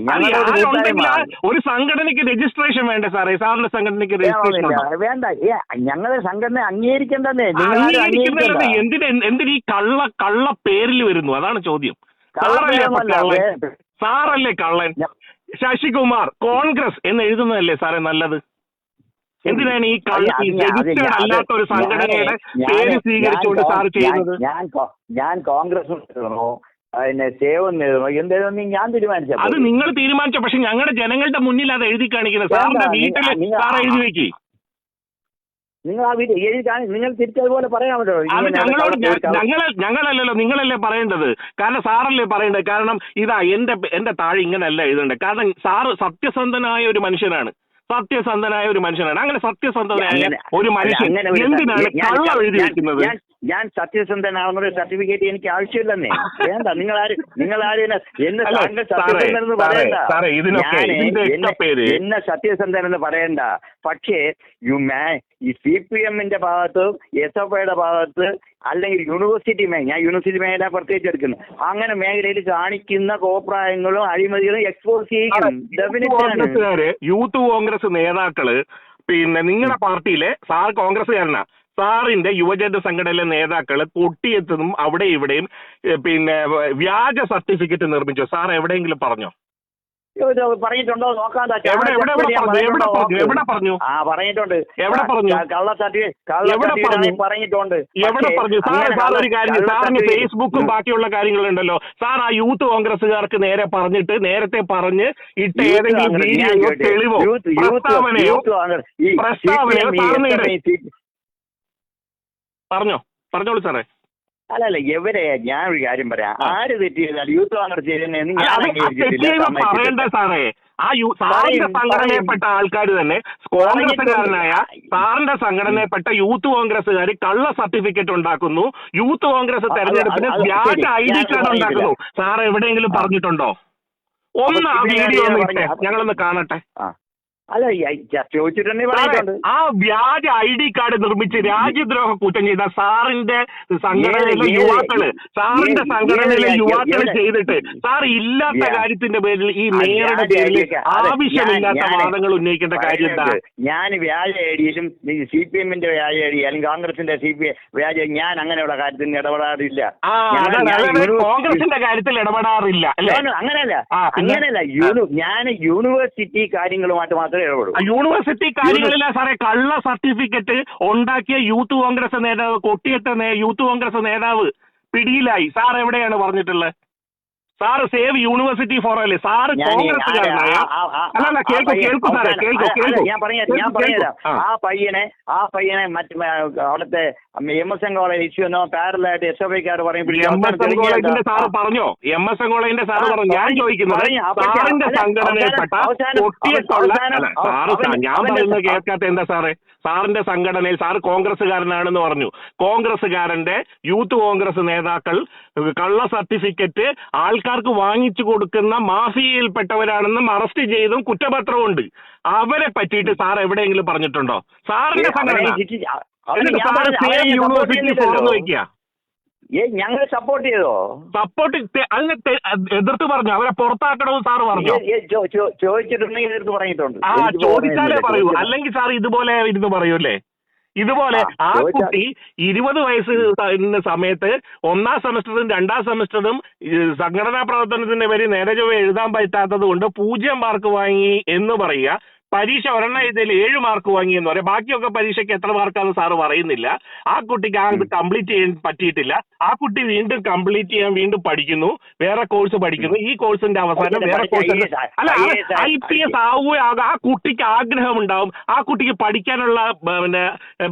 ഒരു സംഘടനയ്ക്ക് രജിസ്ട്രേഷൻ വേണ്ടേ സാറേ? സാറിന്റെ സംഘടനയ്ക്ക് രജിസ്ട്രേഷൻ വേണ്ട. ഞങ്ങളുടെ സംഘടന അംഗീകരിക്കേണ്ടതേ. എന്തിന് ഈ കള്ള പേരിൽ വരുന്നു? അതാണ് ചോദ്യം. സാറല്ലേ കള്ളൻ? ശശികുമാർ കോൺഗ്രസ് എന്ന് എഴുതുന്നതല്ലേ സാറേ നല്ലത്? എന്തിനാണ് ഈ രജിസ്റ്റേർഡ് അല്ലാത്ത ഒരു സംഘടനയുടെ പേര് സ്വീകരിച്ചുകൊണ്ട് സാർ ചെയ്യുന്നത്? ഞാൻ കോൺഗ്രസ് ഞാൻ തീരുമാനിച്ചു. അത് നിങ്ങൾ തീരുമാനിച്ചോ? പക്ഷെ ഞങ്ങളുടെ ജനങ്ങളുടെ മുന്നിൽ അത് എഴുതി കാണിക്കുന്നത്. സാറിന്റെ വീട്ടിൽ സാർ എഴുതി വെക്കി. നിങ്ങൾ ആ വീട്ടിൽ നിങ്ങൾ തിരിച്ചതുപോലെ പറയാമല്ലോ. ഞങ്ങളല്ലല്ലോ, നിങ്ങളല്ലേ പറയേണ്ടത്. കാരണം സാറല്ലേ പറയേണ്ടത്. കാരണം ഇതാ എന്റെ താഴെ ഇങ്ങനെയല്ല എഴുതേണ്ടത്. കാരണം സാറ് സത്യസന്ധനായ ഒരു മനുഷ്യനാണ്. അങ്ങനെ സത്യസന്ധനായ ഒരു മനുഷ്യൻ എന്തിനാണ് കള്ളം എഴുതി വെക്കുന്നത്? ഞാൻ സത്യസന്ധനാണെന്നൊരു സർട്ടിഫിക്കറ്റ് എനിക്ക് ആവശ്യമില്ലെന്നേ. വേണ്ട. നിങ്ങളാരും എന്നെ സത്യസന്ധനെന്ന് പറയണ്ട. പക്ഷേ ഈ CPM-ന്റെ ഭാഗത്ത്, SFIയുടെ ഭാഗത്ത്, അല്ലെങ്കിൽ യൂണിവേഴ്സിറ്റി ഞാൻ യൂണിവേഴ്സിറ്റി മേഖല പ്രത്യേകിച്ച് എടുക്കുന്നു. അങ്ങനെ മേഖലയിൽ കാണിക്കുന്ന കോപ്രായങ്ങളും അഴിമതികളും എക്സ്പോസ് ചെയ്യും. യൂത്ത് കോൺഗ്രസ് നേതാക്കള്, പിന്നെ നിങ്ങളുടെ പാർട്ടിയിലെ സാർ കോൺഗ്രസ്സുകാരനാ, സാറിന്റെ യുവജന സംഘടനയിലെ നേതാക്കള് പൊട്ടിയെത്തുന്നതും അവിടെ ഇവിടെയും പിന്നെ വ്യാജ സർട്ടിഫിക്കറ്റ് നിർമ്മിച്ചു. സാർ എവിടെയെങ്കിലും പറഞ്ഞോ? പറഞ്ഞിട്ടുണ്ടോ നോക്കാൻ? എവിടെ പറഞ്ഞു? പറഞ്ഞിട്ടുണ്ട്. എവിടെ പറഞ്ഞു? പറഞ്ഞിട്ടുണ്ട്. എവിടെ പറഞ്ഞു? സാർ ഒരു കാര്യം, സാറിന് ഫേസ്ബുക്കും ബാക്കിയുള്ള കാര്യങ്ങളുണ്ടല്ലോ. സാർ ആ യൂത്ത് കോൺഗ്രസ്സുകാർക്ക് നേരെ പറഞ്ഞിട്ട് നേരത്തെ പറഞ്ഞ് ഇട്ട ഏതെങ്കിലും വീഡിയോയോ തെളിവോ പ്രസ്താവനയോ പറഞ്ഞോളൂ സാറേ. അല്ലല്ല, ഞാനൊരു കാര്യം പറയാം. ആര് തെറ്റ് ചെയ്താൽ യൂത്ത് കോൺഗ്രസ് പറയണ്ടേ സാറേ? സാറിന്റെ സംഘടനയിൽപ്പെട്ട ആൾക്കാർ തന്നെ, കോൺഗ്രസ്സുകാരനായ സാറിന്റെ സംഘടനയിൽപ്പെട്ട യൂത്ത് കോൺഗ്രസ്സുകാർ കള്ള സർട്ടിഫിക്കറ്റ് ഉണ്ടാക്കുന്നു, യൂത്ത് കോൺഗ്രസ് തെരഞ്ഞെടുപ്പിന് വ്യാജ ID കാർഡ് ഉണ്ടാക്കുന്നു. സാർ എവിടെയെങ്കിലും പറഞ്ഞിട്ടുണ്ടോ? ഒന്ന് ആ വീഡിയോ ഒന്ന് ഇട്ടേ, ഞങ്ങളൊന്ന് കാണട്ടെ. അല്ല, ചോദിച്ചിട്ടുണ്ടെങ്കിൽ പറഞ്ഞിട്ടുണ്ട്. ആ വ്യാജ ID കാർഡ് നിർമ്മിച്ച് രാജ്യദ്രോഹ കുറ്റം ചെയ്ത സാറിന്റെ സംഘടനയിലെ യുവാക്കള് ചെയ്തിട്ട് സാർ ഇല്ലാത്ത കാര്യത്തിന്റെ പേരിൽ ഈ മേയറുടെ പേരിൽ ആവശ്യമില്ലാത്ത വാദങ്ങൾ ഉന്നയിക്കേണ്ട കാര്യം എന്താ? ഞാൻ വ്യാജ ഐഡിയിലും CPM-ന്റെ വ്യാജ ഐഡി അല്ലെങ്കിൽ കോൺഗ്രസിന്റെ വ്യാജ, ഞാൻ അങ്ങനെയുള്ള കാര്യത്തിൽ ഇടപെടാറില്ല. കോൺഗ്രസിന്റെ കാര്യത്തിൽ ഇടപെടാറില്ല അല്ലേ? അങ്ങനെയല്ല. ഞാൻ യൂണിവേഴ്സിറ്റി കാര്യങ്ങളുമായിട്ട് മാത്രം യൂണിവേഴ്സിറ്റി കാര്യങ്ങളില്ല സാറേ. കള്ള സർട്ടിഫിക്കറ്റ് ഉണ്ടാക്കിയ യൂത്ത് കോൺഗ്രസ് നേതാവ്, കൊട്ടിയത്തെ യൂത്ത് കോൺഗ്രസ് നേതാവ് പിടിയിലായി. സാർ എവിടെയാണ് പറഞ്ഞിട്ടുള്ളത്? സാറ് സേവ് യൂണിവേഴ്സിറ്റി ഫോറം അല്ലേ? സാറ് കോൺഗ്രസ്സുകാരനായ അല്ല കേൾക്കൂ സാറേ കേൾക്കൂ. ഞാൻ പറഞ്ഞുതരാം. ആ പയ്യനെ അവിടുത്തെ MSN കോളേജ് ഇഷ്യൂനോ പാരലായിട്ട് SFIക്കാർ കോളേജിന്റെ സാറ് പറഞ്ഞോ? MSN കോളേജിന്റെ സാറ് പറഞ്ഞു. ഞാൻ ചോദിക്കുന്നത് സാറിന്റെ സംഘടനയിൽപ്പെട്ട പൊട്ടിയിട്ടുള്ള ഞാൻ പറയുന്നത് കേൾക്കാത്ത എന്താ സാറേ? സാറിന്റെ സംഘടനയിൽ സാറ് കോൺഗ്രസ്സുകാരനാണെന്ന് പറഞ്ഞു. കോൺഗ്രസ്സുകാരന്റെ യൂത്ത് കോൺഗ്രസ് നേതാക്കൾ കള്ള സർട്ടിഫിക്കറ്റ് ആൾക്കാർക്ക് വാങ്ങിച്ചു കൊടുക്കുന്ന മാഫിയയിൽപ്പെട്ടവരാണെന്നും അറസ്റ്റ് ചെയ്തും കുറ്റപത്രമുണ്ട്. അവരെ പറ്റിയിട്ട് സാർ എവിടെയെങ്കിലും പറഞ്ഞിട്ടുണ്ടോ? സാറിന്റെ സംഘടന യൂണിവേഴ്സിറ്റി ഫോറം വയ്ക്കുക. ഞങ്ങൾ സപ്പോർട്ട് ചെയ്തോ? സപ്പോർട്ട് അതിനെ എതിർത്ത് പറഞ്ഞു. അവരെ പുറത്താക്കണമെന്ന് സാറ് പറഞ്ഞു. ചോദിച്ചിട്ടുണ്ടെങ്കിൽ എതിർത്ത് പറഞ്ഞിട്ടുണ്ട്. ചോദിച്ചാലേ പറയൂ, അല്ലെങ്കിൽ സാർ ഇതുപോലെ ഇരുന്ന് പറയൂല്ലേ? ഇതുപോലെ ആ കുട്ടി 20 വയസ്സ് സമയത്ത് 1ാം സെമസ്റ്ററും 2ാം സെമസ്റ്ററും സംഘടനാ പ്രവർത്തനത്തിന്റെ പേര് നേരെ ചൊവ്വേ എഴുതാൻ പറ്റാത്തത് കൊണ്ട് 0 മാർക്ക് വാങ്ങി എന്ന് പറയുക. പരീക്ഷ ഒരെണ്ണം എഴുതിയിൽ 7 മാർക്ക് വാങ്ങി എന്ന് പറയാം. ബാക്കിയൊക്കെ പരീക്ഷയ്ക്ക് എത്ര മാർക്കാന്ന് സാറ് പറയുന്നില്ല. ആ കുട്ടിക്ക് അത് കംപ്ലീറ്റ് ചെയ്യാൻ പറ്റിയിട്ടില്ല. ആ കുട്ടി വീണ്ടും കംപ്ലീറ്റ് ചെയ്യാൻ വീണ്ടും പഠിക്കുന്നു, വേറെ കോഴ്സ് പഠിക്കുന്നു. ഈ കോഴ്സിന്റെ അവസാനം വേറെ കോഴ്സ് അല്ല IPS ആവുകയാകും. ആ കുട്ടിക്ക് ആഗ്രഹം ഉണ്ടാവും, ആ കുട്ടിക്ക് പഠിക്കാനുള്ള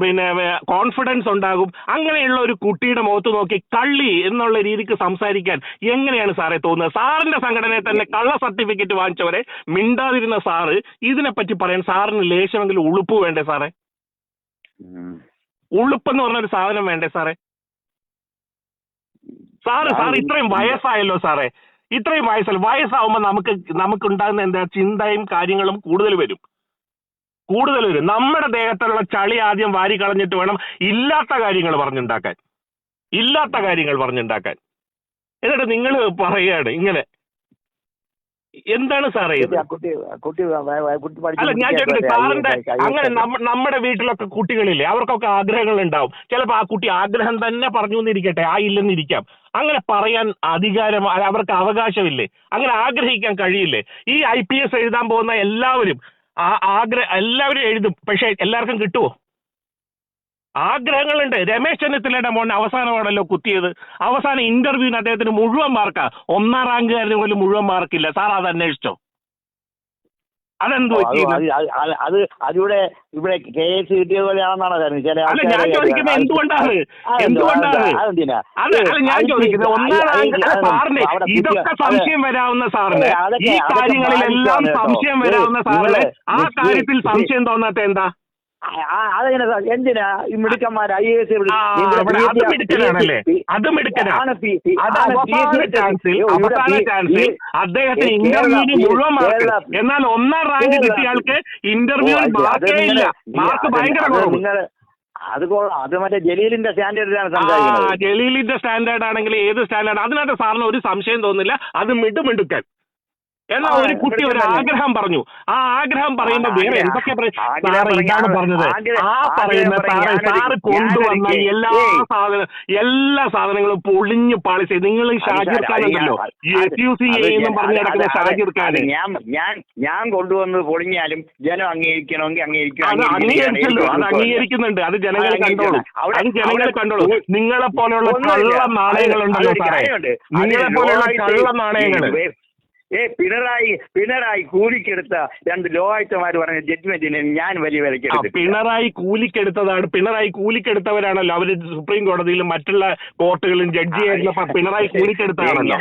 പിന്നെ കോൺഫിഡൻസ് ഉണ്ടാകും. അങ്ങനെയുള്ള ഒരു കുട്ടിയുടെ മുഖത്ത് നോക്കി കള്ളി എന്നുള്ള രീതിക്ക് സംസാരിക്കാൻ എങ്ങനെയാണ് സാറേ തോന്നുന്നത്? സാറിന്റെ സംഘടനയെ തന്നെ കള്ള സർട്ടിഫിക്കറ്റ് വാങ്ങിച്ചവരെ മിണ്ടാതിരുന്ന സാറ് ഇതിനെപ്പറ്റി പറയാൻ സാറിന് ലേശമെങ്കിലും ഉളുപ്പ് വേണ്ടേ സാറേ? ഉളുപ്പെന്ന് പറഞ്ഞൊരു സാധനം വേണ്ടേ സാറേ? സാറ് ഇത്രയും വയസ്സായല്ലോ സാറേ, ഇത്രയും വയസ്സാവുമ്പോൾ നമുക്കുണ്ടാകുന്ന എന്താ ചിന്തയും കാര്യങ്ങളും കൂടുതൽ വരും. നമ്മുടെ ദേഹത്തുള്ള ചളി ആദ്യം വാരി കളഞ്ഞിട്ട് വേണം ഇല്ലാത്ത കാര്യങ്ങൾ പറഞ്ഞുണ്ടാക്കാൻ. എന്നിട്ട് നിങ്ങൾ പറയുകയാണ് ഇങ്ങനെ. എന്താണ് സാറേ ഇത്? അല്ല ഞാൻ ചോദിക്കട്ടെ, സാറിന്റെ അങ്ങനെ നമ്മുടെ വീട്ടിലൊക്കെ കുട്ടികളില്ലേ, അവർക്കൊക്കെ ആഗ്രഹങ്ങൾ ഉണ്ടാവും. ചിലപ്പോൾ ആ കുട്ടി ആഗ്രഹം തന്നെ പറഞ്ഞു എന്നിരിക്കട്ടെ, ഇല്ലെന്നിരിക്കാം. അങ്ങനെ പറയാൻ അധികാരം അവർക്ക് അവകാശമില്ലേ? അങ്ങനെ ആഗ്രഹിക്കാൻ കഴിയില്ലേ? ഈ IPS എഴുതാൻ പോകുന്ന എല്ലാവരും എല്ലാവരും എഴുതും, പക്ഷെ എല്ലാവർക്കും കിട്ടുമോ? ആഗ്രഹങ്ങളുണ്ട്. രമേശ് ചെന്നിത്തലയുടെ മോനെ അവസാനമാണല്ലോ കുത്തിയത്. അവസാന ഇന്റർവ്യൂവിന് അദ്ദേഹത്തിന് മുഴുവൻ മാർക്കാ. 1ാം റാങ്കുകാരന് പോലും മുഴുവൻ മാർക്കില്ല. സാർ അത് അന്വേഷിച്ചോ? അതെന്തോ അതിവിടെ KS കിട്ടിയത് പോലെയാണെന്നാണോ കാര്യം? അല്ല ഞാൻ ചോദിക്കുന്നത് എന്തുകൊണ്ടാണ് ഞാൻ ചോദിക്കുന്നത് 1ാം റാങ്ക് സാറിന് ഇതൊക്കെ സംശയം വരാവുന്ന സാറിന്, ഈ കാര്യങ്ങളിലെല്ലാം സംശയം വരാവുന്ന സാറിന് ആ കാര്യത്തിൽ സംശയം തോന്നാത്ത എന്താ? അതെങ്ങനെ എന്തിനാ ഈ മിടുക്കന്മാർ IAS അദ്ദേഹത്തിന് ഇന്റർവ്യൂവിന് മുഴുവൻ മാർക്ക്, എന്നാൽ 1ാം റാങ്ക് കിട്ടിയ ആൾക്ക് ഇന്റർവ്യൂവിൽ മാർക്കേ ഇല്ല. മാർക്ക് ഭയങ്കര കുറവ്. അത് മറ്റേ ജലീലിന്റെ സ്റ്റാൻഡേർഡിലാണ് സംസാരിക്കുന്നത്. ജലീലിന്റെ സ്റ്റാൻഡേർഡ് ആണെങ്കിൽ ഏത് സ്റ്റാൻഡേർഡ്? അതിനകത്ത് സാറിന് ഒരു സംശയം തോന്നില്ല. അത് മിടുമിടുക്കൻ. എന്നാൽ ഒരു കുട്ടി ഒരു ആഗ്രഹം പറഞ്ഞു. ആ ആഗ്രഹം പറയുമ്പോൾ വേറെ എന്തൊക്കെ ഇതാണ് പറഞ്ഞത്. ആ പറയുന്ന സാറ് കൊണ്ടുവന്ന എല്ലാ സാധനങ്ങളും പൊളിഞ്ഞു പാളിച്ച് നിങ്ങൾ ഷാജിർ ഖാൻ ഉണ്ടല്ലോ, SUC എന്നും പറഞ്ഞു കിടക്കുന്ന ഷാജിർ ഖാൻ. ഞാൻ കൊണ്ടുവന്നത് പൊളിഞ്ഞാലും ജനം അംഗീകരിക്കണമെങ്കിൽ അംഗീകരിച്ചല്ലോ. അത് അംഗീകരിക്കുന്നുണ്ട്. അത് ജനങ്ങൾ കണ്ടോളൂ. നിങ്ങളെ പോലെയുള്ള കള്ള നാണയങ്ങളുണ്ടല്ലോ സാറേ, നിങ്ങളെ പോലെയുള്ള കള്ള നാണയങ്ങൾ. പിണറായി കൂലിക്കെടുത്ത 2 ലോകായുക്തമാർ പറഞ്ഞ ജഡ്ജ്മെന്റിന് ഞാൻ വലിയ വിലക്കെടുത്തു. പിണറായി കൂലിക്കെടുത്തതാണ്. പിണറായി കൂലിക്കെടുത്തവരാണല്ലോ അവര് സുപ്രീം കോടതിയിലും മറ്റുള്ള കോർട്ടുകളിലും ജഡ്ജിയായിരുന്ന പിണറായി കൂലിക്കെടുത്തതാണല്ലോ.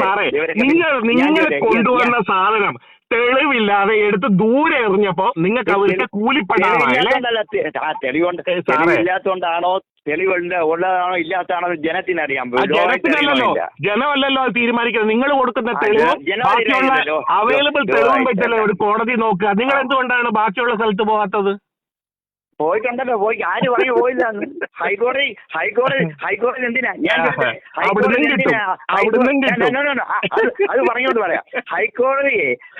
സാറേ നിങ്ങൾ കൊണ്ടുവന്ന സാധനം തെളിവില്ലാതെ എടുത്ത് ദൂരെ എറിഞ്ഞപ്പോ നിങ്ങൾക്ക് അവർക്ക് തെളിവില്ലാത്തോണ്ടാണോ ഉള്ളതാണോ ഇല്ലാത്തതാണോ ജനത്തിനറിയാൻ? ജനത്തിനല്ലല്ലോ, ജനമല്ലല്ലോ അത് തീരുമാനിക്കുന്നത്. നിങ്ങൾ കൊടുക്കുന്ന തെളിവ് ബാക്കിയുള്ള അവൈലബിൾ തെളിവും വെച്ചല്ലേ ഒരു കോടതി നോക്കുക. നിങ്ങൾ എന്തുകൊണ്ടാണ് ബാക്കിയുള്ള സ്ഥലത്ത് പോകാത്തത്? പോയിട്ടുണ്ടല്ലോ, ആര് പറഞ്ഞു പോയില്ല? ഹൈക്കോടതി എന്തിനാ? അത് പറഞ്ഞോണ്ട് പറയാം.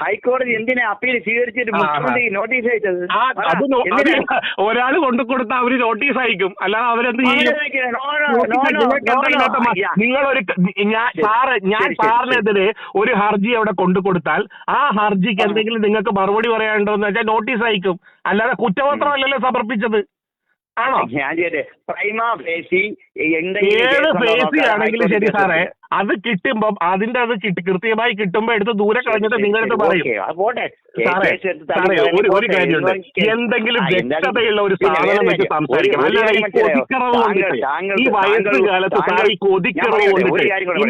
ഹൈക്കോടതി എന്തിനാ അപ്പീൽ സ്വീകരിച്ചിട്ട് മുഖ്യമന്ത്രി നോട്ടീസ് അയച്ചത്? ഒരാൾ കൊണ്ടു കൊടുത്ത അവര് നോട്ടീസ് അയക്കും, അല്ലാതെ അവരെന്ത് ചെയ്യും? നിങ്ങളൊരു ഞാൻ സാറിനെതിരെ ഒരു ഹർജി അവിടെ കൊണ്ടു കൊടുത്താൽ ആ ഹർജിക്ക് എന്തെങ്കിലും നിങ്ങൾക്ക് മറുപടി പറയാനുണ്ടോ എന്ന് വെച്ചാൽ നോട്ടീസ് അയക്കും, അല്ലാതെ കുറ്റപത്രമല്ലല്ലോ സമർപ്പിച്ചത്. ആണോ? ഞാൻ പ്രൈമാ ഫേസി ഏത് ഫേസി ആണെങ്കിലും ശരി സാറേ, അത് കിട്ടുമ്പോ കൃത്യമായി കിട്ടുമ്പോ എടുത്ത് ദൂരെ കളഞ്ഞിട്ട് നിങ്ങളടുത്ത് പറയും. സാറേ ഒരു കാര്യമുണ്ട്, എന്തെങ്കിലും വ്യക്തതയുള്ള ഒരു സാധനം വെച്ച് സംസാരിക്കണം. അല്ലാതെ ഈ കൊതിക്കറവ് കൊണ്ടിട്ട്, ഈ വയസ്സുകാലത്ത് സാർ ഈ കൊതിക്കറവ് കൊണ്ടിട്ട്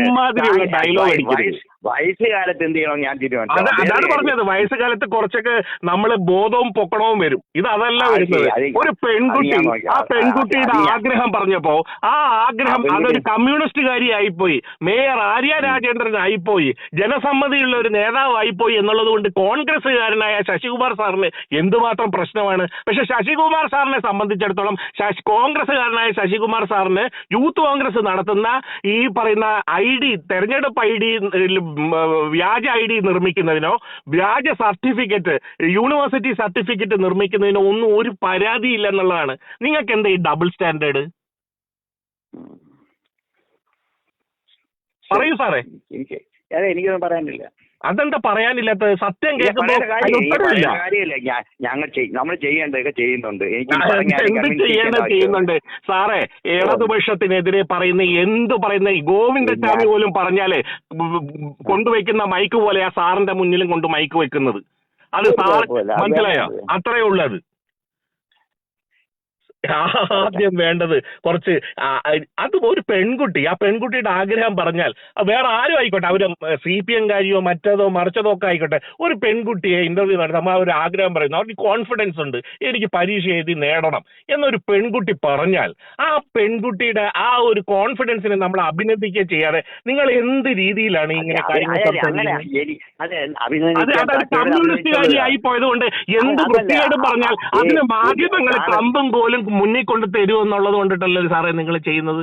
ഇമാതിരിയുള്ള ഡയലോഗ് അടിക്കരുത്. വയസ്സുകാലത്ത് എന്ത് ചെയ്യണം ഞാൻ തീരുമാനിച്ചു. അതാണ് പറഞ്ഞത്, വയസ്സുകാലത്ത് കുറച്ചൊക്കെ നമ്മള് ബോധവും പൊക്കണവും വരും. ഇത് അതല്ല വരുന്നത്. ഒരു പെൺകുട്ടി, ആ പെൺകുട്ടിയുടെ ആഗ്രഹം പറഞ്ഞപ്പോ ആ ആഗ്രഹം അതൊരു കമ്മ്യൂണിസ്റ്റുകാരി ആയിപ്പോയി, മേയർ ആര്യ രാജേന്ദ്രൻ ആയിപ്പോയി, ജനസമ്മതിയുള്ള ഒരു നേതാവ് ആയിപ്പോയി എന്നുള്ളത് കൊണ്ട് കോൺഗ്രസ്സുകാരനായ ശശികുമാർ സാറിന് എന്തുമാത്രം പ്രശ്നമാണ്. പക്ഷെ ശശികുമാർ സാറിനെ സംബന്ധിച്ചിടത്തോളം, കോൺഗ്രസ്സുകാരനായ ശശികുമാർ സാറിന് യൂത്ത് കോൺഗ്രസ് നടത്തുന്ന ഈ പറയുന്ന തെരഞ്ഞെടുപ്പ് വ്യാജ ID നിർമ്മിക്കുന്നതിനോ വ്യാജ സർട്ടിഫിക്കറ്റ്, യൂണിവേഴ്സിറ്റി സർട്ടിഫിക്കറ്റ് നിർമ്മിക്കുന്നതിനോ ഒന്നും ഒരു പരാതിയില്ല എന്നുള്ളതാണ്. നിങ്ങൾക്ക് എന്താ ഈ ഡബിൾ സ്റ്റാൻഡേർഡ്? പറയൂ സാറേ. എനിക്കൊന്നും പറയാനില്ല. അതെന്താ പറയാനില്ലാത്തത്? സത്യം കേൾക്കുമ്പോൾ നമ്മൾ ചെയ്യേണ്ടതൊക്കെ ചെയ്യുന്നുണ്ട്. എന്ത് ചെയ്യുന്നുണ്ട് സാറേ? ഇടതുപക്ഷത്തിനെതിരെ പറയുന്ന ഗോവിന്ദസ്വാമി പോലും പറഞ്ഞാലേ കൊണ്ടുവയ്ക്കുന്ന മൈക്ക് പോലെ ആ സാറിന്റെ മുന്നിലും കൊണ്ട് മൈക്ക് വെക്കുന്നത്. അത് സാർ മനസ്സിലായോ? അത്രയേ ഉള്ളത്. ആദ്യം വേണ്ടത് കുറച്ച് അത് ഒരു പെൺകുട്ടി, ആ പെൺകുട്ടിയുടെ ആഗ്രഹം പറഞ്ഞാൽ വേറെ ആരും ആയിക്കോട്ടെ, അവര് CPM കാരിയോ മറ്റതോ മറിച്ചതോ ഒക്കെ ആയിക്കോട്ടെ, ഒരു പെൺകുട്ടിയെ ഇന്റർവ്യൂ നടത്തുമ്പോൾ ആ ഒരു ആഗ്രഹം പറയുന്നു, അവർക്ക് കോൺഫിഡൻസ് ഉണ്ട്, എനിക്ക് പരീക്ഷ എഴുതി നേടണം എന്നൊരു പെൺകുട്ടി പറഞ്ഞാൽ ആ പെൺകുട്ടിയുടെ ആ ഒരു കോൺഫിഡൻസിനെ നമ്മൾ അഭിനന്ദിക്കുക ചെയ്യാതെ നിങ്ങൾ എന്ത് രീതിയിലാണ് ഇങ്ങനെ കാര്യങ്ങൾ കമ്മ്യൂണിസ്റ്റുകാരി ആയി പോയത് കൊണ്ട് എന്ത് വൃത്തികേട് പറഞ്ഞാൽ അതിന് മാധ്യമങ്ങൾ കമ്പും കോലും മുന്നിൽ കൊണ്ട് തരുമെന്നുള്ളത് കൊണ്ടിട്ടല്ലേ സാറേ നിങ്ങൾ ചെയ്യുന്നത്?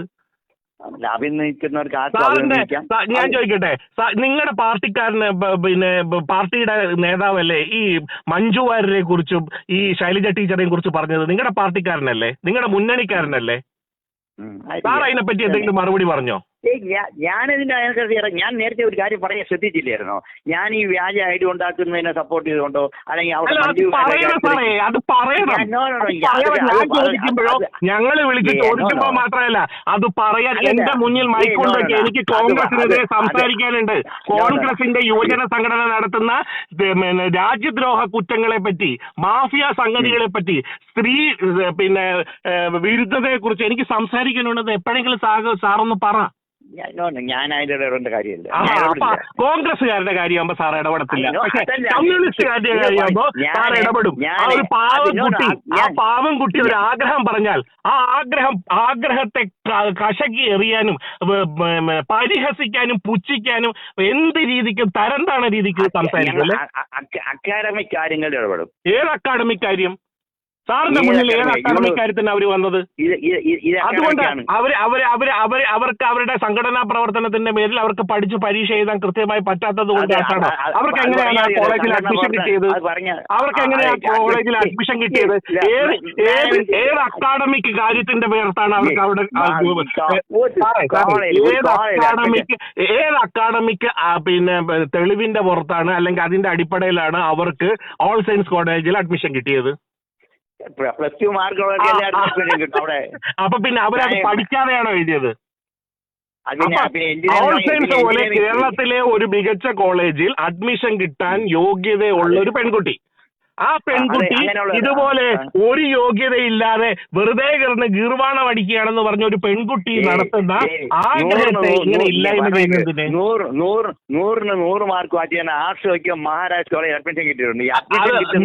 സാറിന്റെ ഞാൻ ചോദിക്കട്ടെ, നിങ്ങളുടെ പാർട്ടിക്കാരന് പിന്നെ പാർട്ടിയുടെ നേതാവല്ലേ ഈ മഞ്ജു വാര്യരെ കുറിച്ചും ഈ ശൈലജ ടീച്ചറെയും കുറിച്ച് പറഞ്ഞത്? നിങ്ങളുടെ പാർട്ടിക്കാരനല്ലേ, നിങ്ങളുടെ മുന്നണിക്കാരനല്ലേ? സാർ അതിനെപ്പറ്റി എന്തെങ്കിലും മറുപടി പറഞ്ഞോ? ഞാനിതിന്റെ ഞാൻ നേരത്തെ ഒരു കാര്യം പറയാൻ ശ്രദ്ധിച്ചില്ലായിരുന്നോ? ഞാൻ ഈ വ്യാജ ID ഉണ്ടാക്കുന്നതിനെ സപ്പോർട്ട് ചെയ്തുകൊണ്ടോ അല്ലെങ്കിൽ ഞങ്ങള് വിളിച്ച് ചോദിക്കുമ്പോ മാത്രമല്ല അത് പറയാൻ എന്റെ മുന്നിൽ മൈക്കൊണ്ടൊക്കെ എനിക്ക് കോൺഗ്രസിനെതിരെ സംസാരിക്കാനുണ്ട്. കോൺഗ്രസിന്റെ യുവജന സംഘടന നടത്തുന്ന രാജ്യദ്രോഹ കുറ്റങ്ങളെ പറ്റി, മാഫിയ സംഗതികളെ പറ്റി, സ്ത്രീ പിന്നെ വിരുദ്ധതയെ കുറിച്ച് എനിക്ക് സംസാരിക്കാനുള്ളത്. എപ്പോഴെങ്കിലും സാറൊന്ന് പറ. ഞാൻ അതിന്റെ ഇടപെടേണ്ട കാര്യമില്ല. കോൺഗ്രസ്സുകാരുടെ കാര്യമാകുമ്പോ സാർ ഇടപെടത്തില്ല, പക്ഷെ കമ്മ്യൂണിസ്റ്റുകാരുടെ കാര്യമാകുമ്പോ സാർ ഇടപെടും. ആ ഒരു പാവം കുട്ടി ഒരു ആഗ്രഹം പറഞ്ഞാൽ ആ ആഗ്രഹത്തെ കശക്കി എറിയാനും പരിഹസിക്കാനും പുച്ഛിക്കാനും എന്ത് രീതിക്കും തരം താണ രീതിക്ക് സംസാരിക്കും. അക്കാഡമിക് കാര്യങ്ങളിൽ ഇടപെടും. ഏത് അക്കാഡമിക് കാര്യം? സാറിന്റെ മുന്നിൽ ഏത് അക്കാഡമിക് കാര്യത്തിന് അവര് വന്നത്? അതുകൊണ്ട് അവർക്ക് അവരുടെ സംഘടനാ പ്രവർത്തനത്തിന്റെ പേരിൽ അവർക്ക് പഠിച്ച് പരീക്ഷ എഴുതാൻ കൃത്യമായി പറ്റാത്തത് കൊണ്ടാണ്. അവർക്ക് എങ്ങനെയാണ് ആ കോളേജിൽ അഡ്മിഷൻ കിട്ടിയത്? ഏത് അക്കാഡമിക് കാര്യത്തിന്റെ പേർത്താണ് അവർക്ക് അവിടെ ഏത് അക്കാഡമിക് പിന്നെ തെളിവിന്റെ പുറത്താണ് അല്ലെങ്കിൽ അതിന്റെ അടിപ്പടയിലാണ് അവർക്ക് ഓൾ സയൻസ് കോളേജിൽ അഡ്മിഷൻ കിട്ടിയത്? +2 മാർക്കുള്ള കിട്ടും അവിടെ. അപ്പൊ പിന്നെ അവരത് പഠിക്കാതെയാണോ എഴുതിയത്? ഓൾ സയൻസ് പോലെ കേരളത്തിലെ ഒരു മികച്ച കോളേജിൽ അഡ്മിഷൻ കിട്ടാൻ യോഗ്യതയുള്ള ഒരു പെൺകുട്ടി, ആ പെൺകുട്ടി ഇതുപോലെ ഒരു യോഗ്യതയില്ലാതെ വെറുതെ കിടന്ന് ഗീർവാണം അടിക്കുകയാണെന്ന് പറഞ്ഞ ഒരു പെൺകുട്ടി നടത്തുന്ന ആഗ്രഹത്തെ ഇങ്ങനെ ഇല്ലായ്മ ചെയ്യുന്നതിന് 100 മാർക്ക് മാറ്റിയാണ് ആർഷോയ്ക്ക് മഹാരാജ് കോളേജ് അഡ്മിഷൻ കിട്ടിയിട്ടുണ്ട്.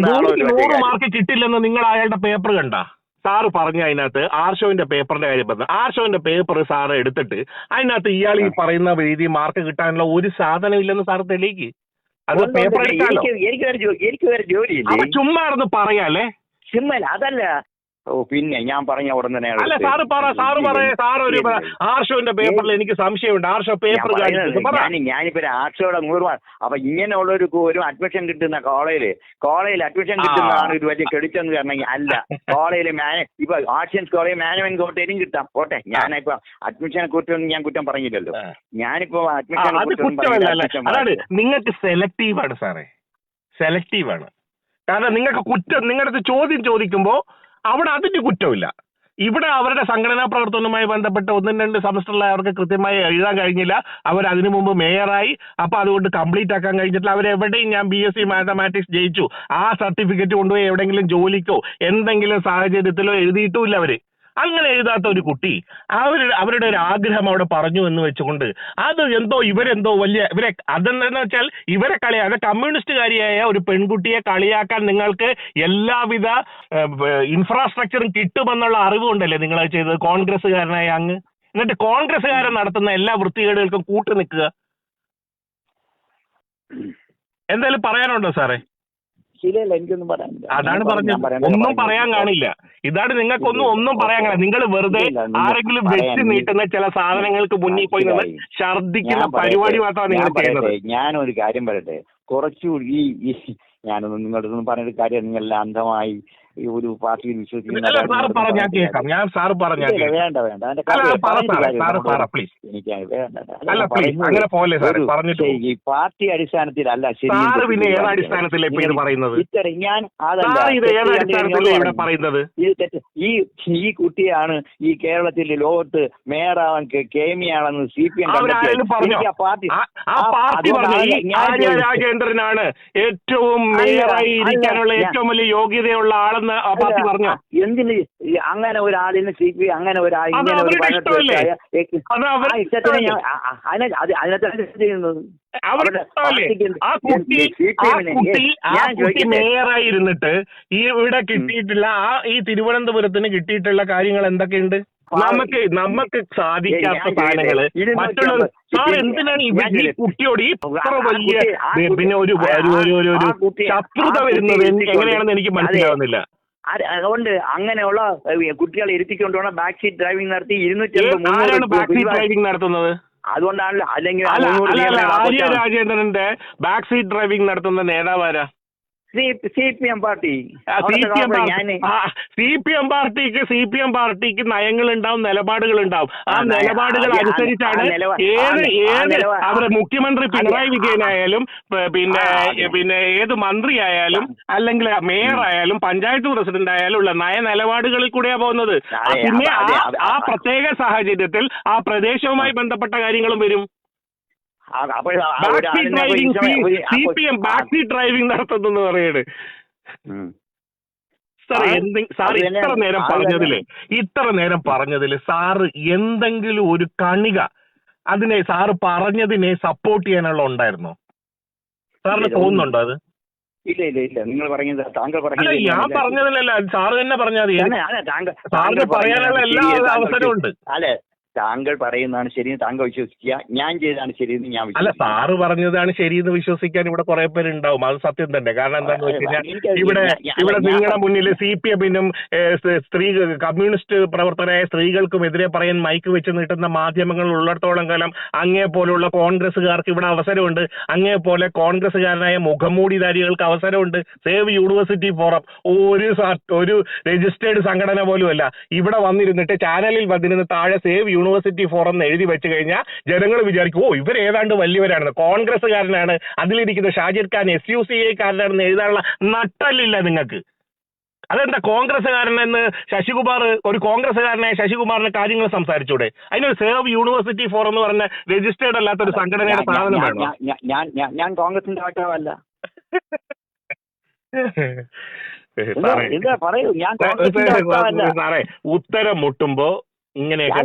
100 മാർക്ക് കിട്ടില്ലെന്ന് നിങ്ങൾ അയാളുടെ പേപ്പർ കണ്ട? സാറ് പറഞ്ഞു അതിനകത്ത് ആർഷോവിന്റെ പേപ്പറിന്റെ കാര്യം പറഞ്ഞു. ആർഷോവിന്റെ പേപ്പർ സാറ് എടുത്തിട്ട് അതിനകത്ത് ഇയാൾ ഈ പറയുന്ന രീതി മാർക്ക് കിട്ടാനുള്ള ഒരു സാധനം ഇല്ലെന്ന് സാറ് തെളിയിക്ക്. അത് പേപ്പർ എടുക്കാലോ. എനിക്ക് വേറെ ജോലിയില്ല. ചുമ്മാ പറയാല്ലേ? ചുമ്മാ അതല്ല. പിന്നെ ഞാൻ പറഞ്ഞ ഉടൻ തന്നെ അല്ല സാറ് ഒരു ആർഷോന്റെ പേപ്പറിൽ എനിക്ക് സംശയമുണ്ട്. ആർഷോ പേപ്പർ ഞാനിപ്പോ ആർഷോയുടെ 100 മാർക്ക്. അപ്പൊ ഇങ്ങനെയുള്ള ഒരു അഡ്മിഷൻ കിട്ടുന്ന കോളേജിൽ അഡ്മിഷൻ കിട്ടുന്നതാണ് ഇത് വലിയ ക്രെഡിറ്റ് പറഞ്ഞെങ്കിൽ അല്ല. കോളേജിൽ ഇപ്പൊ ആർട്സ് കോളേജ് മാനേജ്മെന്റ് കോട്ടയിലും കിട്ടാം. പോട്ടെ, ഞാനിപ്പോ അഡ്മിഷനെ കുറിച്ചൊന്നും ഞാൻ കുറ്റം പറഞ്ഞില്ലല്ലോ. ഞാനിപ്പോ അതാണ് നിങ്ങൾക്ക് സെലക്റ്റീവാണ് സാറേ, സെലക്റ്റീവാണ്. കാരണം നിങ്ങൾക്ക് നിങ്ങളുടെ ചോദ്യം ചോദിക്കുമ്പോ അവിടെ അതിന്റെ കുറ്റമില്ല. ഇവിടെ അവരുടെ സംഘടനാ പ്രവർത്തനവുമായി ബന്ധപ്പെട്ട് 1-2 സെമസ്റ്ററിൽ അവർക്ക് കൃത്യമായി എഴുതാൻ കഴിഞ്ഞില്ല. അവർ അതിനു മുമ്പ് മേയറായി. അപ്പൊ അതുകൊണ്ട് കംപ്ലീറ്റ് ആക്കാൻ കഴിഞ്ഞിട്ടില്ല. അവരെവിടെയും ഞാൻ BSc മാത്തമാറ്റിക്സ് ജയിച്ചു ആ സർട്ടിഫിക്കറ്റ് കൊണ്ടുപോയി എവിടെയെങ്കിലും ജോലിക്കോ എന്തെങ്കിലും സാഹചര്യത്തിലോ എഴുതിയിട്ടുമില്ല അവര്. അങ്ങനെ എഴുതാത്ത ഒരു കുട്ടി അവരുടെ ഒരു ആഗ്രഹം അവിടെ പറഞ്ഞു എന്ന് വെച്ചുകൊണ്ട് അത് ഇവരെന്തോ ഇവരെ അതെന്താന്ന് വെച്ചാൽ ഇവരെ അത് കമ്മ്യൂണിസ്റ്റുകാരിയായ ഒരു പെൺകുട്ടിയെ കളിയാക്കാൻ നിങ്ങൾക്ക് എല്ലാവിധ ഇൻഫ്രാസ്ട്രക്ചറും കിട്ടുമെന്നുള്ള അറിവുകൊണ്ടല്ലേ നിങ്ങൾ അത് ചെയ്തത്, കോൺഗ്രസ്സുകാരനായ അങ്ങ്. എന്നിട്ട് കോൺഗ്രസ്സുകാരൻ നടത്തുന്ന എല്ലാ വൃത്തികേടുകൾക്കും കൂട്ടു നിൽക്കുക. എന്തായാലും പറയാനുണ്ടോ സാറേ? എനിക്കൊന്നും പറയാനില്ല. അതാണ് പറഞ്ഞത്, ഒന്നും പറയാൻ കാണില്ല. ഇതാണ് ഒന്നും പറയാൻ കാണില്ല. നിങ്ങൾ വെറുതെ ആരെങ്കിലും വെച്ച് നീട്ടുന്ന ചില സാധനങ്ങൾക്ക് മുന്നിൽ പോയി നിന്ന് ഛർദ്ദിക്കുന്ന പരിപാടി മാത്രമാണ് നിങ്ങൾ ചെയ്യുന്നത്. ഞാനൊരു കാര്യം പറയട്ടെ, കുറച്ചുകൂടി ഞാനൊന്നും നിങ്ങളൊന്നും പറഞ്ഞൊരു കാര്യം, നിങ്ങളെല്ലാം അന്ധമായി ഈ ഒരു പാർട്ടിയിൽ വിശ്വസിക്കുന്ന വേണ്ട ഈ പാർട്ടി അടിസ്ഥാനത്തിലല്ല ശരി. പിന്നെ ഏത് അടിസ്ഥാനത്തിലേ പറയുന്നത്? ഞാൻ ഈ കുട്ടിയാണ് ഈ കേരളത്തിൽ ലോകത്ത് മേയറാവാൻ കേമിയാണെന്ന് CPM രാജേന്ദ്രനാണ് ഏറ്റവും മേയറായി ഇരിക്കാനുള്ള ഏറ്റവും വലിയ യോഗ്യതയുള്ള ആളെന്ന് ആ പാർട്ടി പറഞ്ഞു. എന്തിന് അങ്ങനെ ഒരാളിന് CPM അങ്ങനെ മേയറായി ഇരുന്നിട്ട് ഇവിടെ കിട്ടിയിട്ടില്ല ഈ തിരുവനന്തപുരത്തിന് കിട്ടിയിട്ടുള്ള കാര്യങ്ങൾ എന്തൊക്കെയുണ്ട്? നമുക്ക് സാധിക്കാത്ത സാധനങ്ങള് മറ്റുള്ള സാർ എന്തിനാണ് ഈ കുട്ടിയോട് ഈ വലിയ പിന്നെ ഒരു ശത്രുത വരുന്നത് എങ്ങനെയാണെന്ന് എനിക്ക് മനസ്സിലാവുന്നില്ല. അതുകൊണ്ട് അങ്ങനെയുള്ള കുട്ടികളെ ഇരുത്തിക്കൊണ്ടുപോകണം. ബാക്ക് സീറ്റ് ഡ്രൈവിംഗ് നടത്തി 250 ബാക്ക് സീറ്റ് ഡ്രൈവിംഗ് നടത്തുന്നത് അതുകൊണ്ടാണല്ലോ. അല്ലെങ്കിൽ ആര്യ രാജേന്ദ്രന്റെ ബാക്ക് സീറ്റ് ഡ്രൈവിംഗ് നടത്തുന്ന നേതാവാരാ? CPM party. CPM പാർട്ടിക്ക് നയങ്ങളുണ്ടാവും, നിലപാടുകളുണ്ടാവും. ആ നിലപാടുകൾ അനുസരിച്ചാണ് അവരുടെ മുഖ്യമന്ത്രി പിണറായി വിജയനായാലും പിന്നെ ഏത് മന്ത്രിയായാലും അല്ലെങ്കിൽ മേയർ ആയാലും പഞ്ചായത്ത് പ്രസിഡന്റ് ആയാലും ഉള്ള നയ നിലപാടുകളിൽ കൂടെയാ പോകുന്നത്. പിന്നെ ആ പ്രത്യേക സാഹചര്യത്തിൽ ആ പ്രദേശവുമായി ബന്ധപ്പെട്ട കാര്യങ്ങളും വരും. CPM ബാക്ക് സീറ്റ് ഡ്രൈവിംഗ് നടത്തുന്നു പറയാണ് സാർ. ഇത്ര നേരം പറഞ്ഞതില് സാറ് എന്തെങ്കിലും ഒരു കണിക അതിനെ സാറ് പറഞ്ഞതിനെ സപ്പോർട്ട് ചെയ്യാനുള്ള ഉണ്ടായിരുന്നോ? സാറിന് തോന്നുന്നുണ്ടോ അത്? ഇല്ല നിങ്ങൾ പറഞ്ഞത് താങ്കൾ പറഞ്ഞത് ഞാൻ പറഞ്ഞതിലല്ല, സാറ് തന്നെ പറഞ്ഞാൽ മതി. സാറിന് പറയാനുള്ള എല്ലാ അവസരവും ഉണ്ട്. അല്ലെ, താങ്കൾ പറയുന്നതാണ് ശരിയെന്ന് താങ്കൾ വിശ്വസിക്കുക, ഞാൻ ചെയ്തതാണ് ശരിയെന്ന് ഞാൻ അല്ല, സാറ് പറഞ്ഞതാണ് ശരിയെന്ന് വിശ്വസിക്കാൻ ഇവിടെ കുറെ പേരുണ്ടാവും. അത് സത്യം തന്നെ. കാരണം എന്താണെന്ന് വെച്ച് കഴിഞ്ഞാൽ ഇവിടെ നിങ്ങളുടെ മുന്നിൽ CPM-നും കമ്മ്യൂണിസ്റ്റ് പ്രവർത്തകരായ സ്ത്രീകൾക്കുമെതിരെ പറയാൻ മൈക്ക് വെച്ച് നീട്ടുന്ന മാധ്യമങ്ങൾ ഉള്ളിടത്തോളം കാലം അങ്ങേ പോലുള്ള കോൺഗ്രസ്സുകാർക്ക് ഇവിടെ അവസരമുണ്ട്. അങ്ങേ പോലെ കോൺഗ്രസ്സുകാരനായ മുഖംമൂടിധാരികൾക്ക് അവസരമുണ്ട്. സേവ് യൂണിവേഴ്സിറ്റി ഫോറം ഒരു രജിസ്റ്റേർഡ് സംഘടന പോലുമല്ല. ഇവിടെ വന്നിരുന്നിട്ട് ചാനലിൽ വന്നിരുന്ന് താഴെ സേവ് യൂണിവേഴ്സിറ്റി ഫോറം എന്ന് എഴുതി വെച്ച് കഴിഞ്ഞാൽ ജനങ്ങൾ വിചാരിക്കും ഇവർ ഏതാണ്ട് വലിയവരാണെന്ന്. കോൺഗ്രസ്സുകാരനാണ്, അതിലിരിക്കുന്ന ഷാജിർ ഖാൻ SUCA-കാരനാണെന്ന് എഴുതാനുള്ള നട്ടല്ലില്ല നിങ്ങൾക്ക്. അതെന്താ കോൺഗ്രസ്സുകാരനെന്ന് ഒരു കോൺഗ്രസ്സുകാരനായ ശശികുമാറിന് കാര്യങ്ങൾ സംസാരിച്ചൂടെ? അതിനൊരു സേവ് യൂണിവേഴ്സിറ്റി ഫോറം എന്ന് പറഞ്ഞ രജിസ്റ്റേർഡ് അല്ലാത്ത ഒരു സംഘടനയുടെ സാധനം വേണം. ഞാൻ കോൺഗ്രസിന്റെ വക്താവല്ല. സാറേ, ഉത്തരം മുട്ടുമ്പോ ഇങ്ങനെയൊക്കെ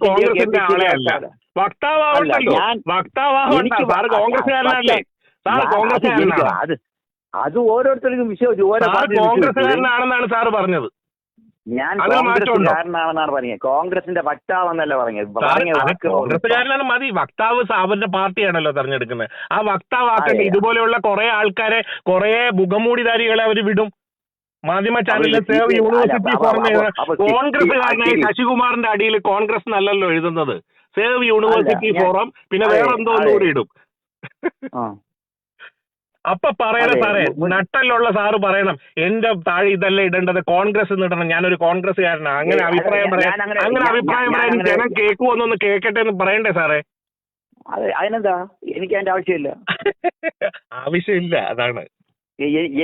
കോൺഗ്രസിന്റെ ആളെ അല്ല, വക്താവാണല്ലോ. സാറ് കോൺഗ്രസ്സുകാരനല്ലേ? സാർ കോൺഗ്രസ്സുകാരനാണ്. അത് ഓരോരുത്തർക്കും കോൺഗ്രസ്സുകാരനാണെന്നാണ് സാറ് പറഞ്ഞത്. ഞാൻ കോൺഗ്രസ്സുകാരനാണെന്നാണ് പറഞ്ഞത്, കോൺഗ്രസിന്റെ വക്താവെന്നല്ല പറഞ്ഞത്. കോൺഗ്രസ്സുകാരനാണ് മതി. വക്താവ് അവരുടെ പാർട്ടിയാണല്ലോ തെരഞ്ഞെടുക്കുന്നത്. ആ വക്താവാക്കേണ്ട ഇതുപോലെയുള്ള കുറെ ആൾക്കാരെ, കുറെ മുഖംമൂടിധാരികളെ അവർ വിടും. മാധ്യമ ചാനലിലെ സേവ് യൂണിവേഴ്സിറ്റി ഫോറം കോൺഗ്രസ്സുകാരനായ ശശികുമാറിന്റെ അടിയിൽ കോൺഗ്രസ് നല്ലല്ലോ എഴുതുന്നത്. സേവ് യൂണിവേഴ്സിറ്റി ഫോറം പിന്നെ വേറെ എന്തോ ഒന്നുകൂടി ഇടും. അപ്പൊ പറയണം സാറേ, നട്ടലുള്ള സാറ് പറയണം എന്റെ താഴെ ഇതല്ല ഇടേണ്ടത്, കോൺഗ്രസ് ഇടണം, ഞാനൊരു കോൺഗ്രസ്സുകാരനാണ്, അങ്ങനെ അഭിപ്രായം പറയാൻ ജനം കേൾക്കുമെന്നൊന്ന് കേൾക്കട്ടെ എന്ന് പറയണ്ടേ സാറേ? അതിനെന്താ, എനിക്ക് അതിന്റെ ആവശ്യമില്ല. ആവശ്യമില്ല, അതാണ്.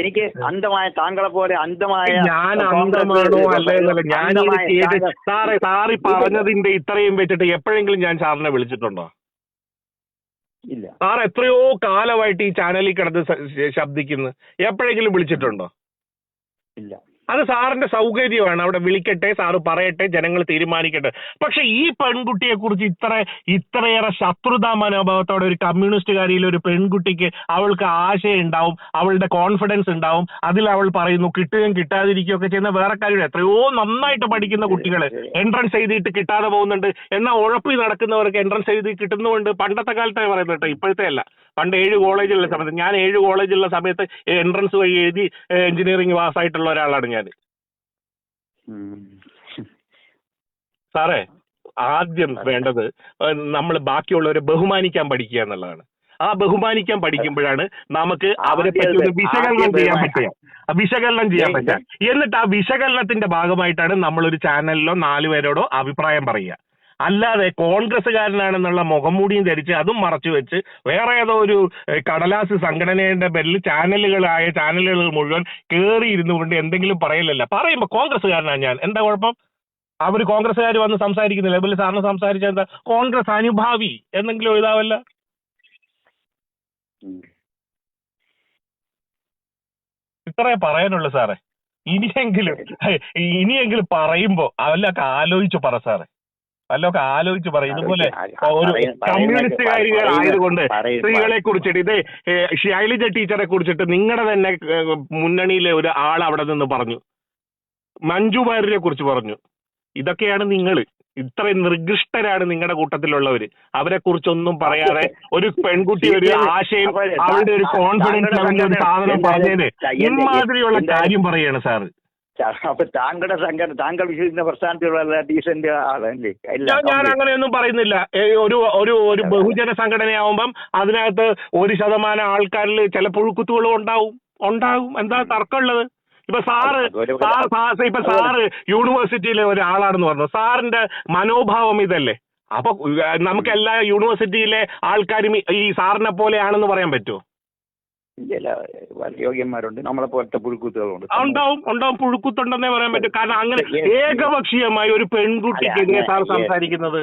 എനിക്ക് അന്ധമായ താങ്കളെ പോലെ അന്ധമായ ഞാൻ അന്ധമാണോ അല്ലെന്നല്ല ഞാനിത് കേട്ട് സാറി പറഞ്ഞതിന്റെ ഇത്രയും വെച്ചിട്ട് എപ്പോഴെങ്കിലും ഞാൻ സാറിനെ വിളിച്ചിട്ടുണ്ടോ? ഇല്ല. സാർ എത്രയോ കാലമായിട്ട് ഈ ചാനലിൽ കിടന്ന് ശബ്ദിക്കുന്നു, എപ്പോഴെങ്കിലും വിളിച്ചിട്ടുണ്ടോ? ഇല്ല. അത് സാറിന്റെ സൗകര്യമാണ്. അവിടെ വിളിക്കട്ടെ, സാറ് പറയട്ടെ, ജനങ്ങൾ തീരുമാനിക്കട്ടെ. പക്ഷെ ഈ പെൺകുട്ടിയെ കുറിച്ച് ഇത്രയേറെ ശത്രുതാ മനോഭാവത്തോടെ ഒരു കമ്മ്യൂണിസ്റ്റുകാരിയിലെ ഒരു പെൺകുട്ടിക്ക് അവൾക്ക് ആശയം ഉണ്ടാവും, അവളുടെ കോൺഫിഡൻസ് ഉണ്ടാവും, അതിൽ അവൾ പറയുന്നു കിട്ടുകയും കിട്ടാതിരിക്കുകയും ഒക്കെ ചെയ്യുന്ന വേറെ കാര്യമില്ല. എത്രയോ നന്നായിട്ട് പഠിക്കുന്ന കുട്ടികൾ എൻട്രൻസ് എഴുതിയിട്ട് കിട്ടാതെ പോകുന്നുണ്ട്. എന്നാൽ ഉഴപ്പി നടക്കുന്നവർക്ക് എൻട്രൻസ് എഴുതി കിട്ടുന്നുണ്ട്. പണ്ടത്തെ കാലത്തെ പറയുന്നത്, ഇപ്പോഴത്തെ അല്ല. പണ്ട് 7 കോളേജിലുള്ള സമയത്ത്, ഞാൻ 7 കോളേജിലുള്ള സമയത്ത് എൻട്രൻസ് വഴി എഴുതി എഞ്ചിനീയറിംഗ് പാസ്സായിട്ടുള്ള ഒരാളാണ് ഞാൻ. സാറേ, ആദ്യം വേണ്ടത് നമ്മൾ ബാക്കിയുള്ളവരെ ബഹുമാനിക്കാൻ പഠിക്കുക എന്നുള്ളതാണ്. ആ ബഹുമാനിക്കാൻ പഠിക്കുമ്പോഴാണ് നമുക്ക് അവരെ പറ്റി ഒരു വിശകലനം ചെയ്യാൻ പറ്റുക. എന്നിട്ട് ആ വിശകലനത്തിന്റെ ഭാഗമായിട്ടാണ് നമ്മളൊരു ചാനലിലോ 4 പേരോടോ അഭിപ്രായം പറയുക. അല്ലാതെ കോൺഗ്രസ്സുകാരനാണെന്നുള്ള മുഖംമൂടിയും ധരിച്ച് അതും മറച്ചു വെച്ച് വേറെ ഏതോ ഒരു കടലാസ് സംഘടനയുടെ പേരിൽ ചാനലുകൾ മുഴുവൻ കയറിയിരുന്നു കൊണ്ട് എന്തെങ്കിലും പറയലല്ല. പറയുമ്പോൾ കോൺഗ്രസ്സുകാരനാണ് ഞാൻ, എന്താ കുഴപ്പം? അവർ കോൺഗ്രസ്സുകാർ വന്ന് സംസാരിക്കുന്നില്ല. അതുപോലെ സാറിന് സംസാരിച്ചാൽ എന്താ? കോൺഗ്രസ് അനുഭാവി എന്നെങ്കിലും എഴുതാവല്ല. ഇത്രേ പറയാനുള്ളൂ സാറേ. ഇനിയെങ്കിലും പറയുമ്പോ വല്ലതൊക്കെ ആലോചിച്ച് പറ സാറേ, വല്ലതൊക്കെ ആലോചിച്ച് പറയും. ഇതുപോലെ ഒരു കമ്മ്യൂണിസ്റ്റുകാരികൾ ആയതുകൊണ്ട് സ്ത്രീകളെ കുറിച്ചിട്ട്, ഇതേ ശൈലജ ടീച്ചറെ കുറിച്ചിട്ട് നിങ്ങളുടെ തന്നെ മുന്നണിയിലെ ഒരു ആൾ അവിടെ നിന്ന് പറഞ്ഞു, മഞ്ജു വാര്യരെ കുറിച്ച് പറഞ്ഞു. ഇതൊക്കെയാണ് നിങ്ങൾ, ഇത്രയും നിർഗിഷ്ടരാണ് നിങ്ങളുടെ കൂട്ടത്തിലുള്ളവര്. അവരെ കുറിച്ചൊന്നും പറയാതെ ഒരു പെൺകുട്ടി ഒരു ആശയം, അവരുടെ ഒരു കോൺഫിഡൻസ് ലെവലിൽ ഒരു സാധനം പറഞ്ഞതിന് ഇമാതിരിയുള്ള കാര്യം പറയാണ് സാറ്. അപ്പൊ താങ്കൾ വിശ്വസിക്കുന്ന പ്രസ്ഥാനത്തിലുള്ള ഡീസന്റ് ആളല്ലേ? ഞാൻ അങ്ങനെയൊന്നും പറയുന്നില്ല. ഒരു ബഹുജന സംഘടനയാവുമ്പം അതിനകത്ത് 1% ആൾക്കാരിൽ ചില പുഴുക്കുത്തുകളും ഉണ്ടാവും. എന്താ തർക്കമുള്ളത്? ഇപ്പൊ സാറ് യൂണിവേഴ്സിറ്റിയിലെ ഒരാളാണെന്ന് പറഞ്ഞു. സാറിന്റെ മനോഭാവം ഇതല്ലേ? അപ്പൊ നമുക്ക് എല്ലാ യൂണിവേഴ്സിറ്റിയിലെ ആൾക്കാരും ഈ സാറിനെ പോലെയാണെന്ന് പറയാൻ പറ്റുമോ? യോഗ്യന്മാരുണ്ട്, നമ്മളെ പോലത്തെ പുഴുക്കുത്തുകളുണ്ട്. ഉണ്ടാവും പുഴുക്കുത്തുണ്ടെന്നേ പറയാൻ പറ്റും. കാരണം അങ്ങനെ ഏകപക്ഷീയമായി ഒരു പെൺകുട്ടിക്കെതിരെ സാർ സംസാരിക്കുന്നത്.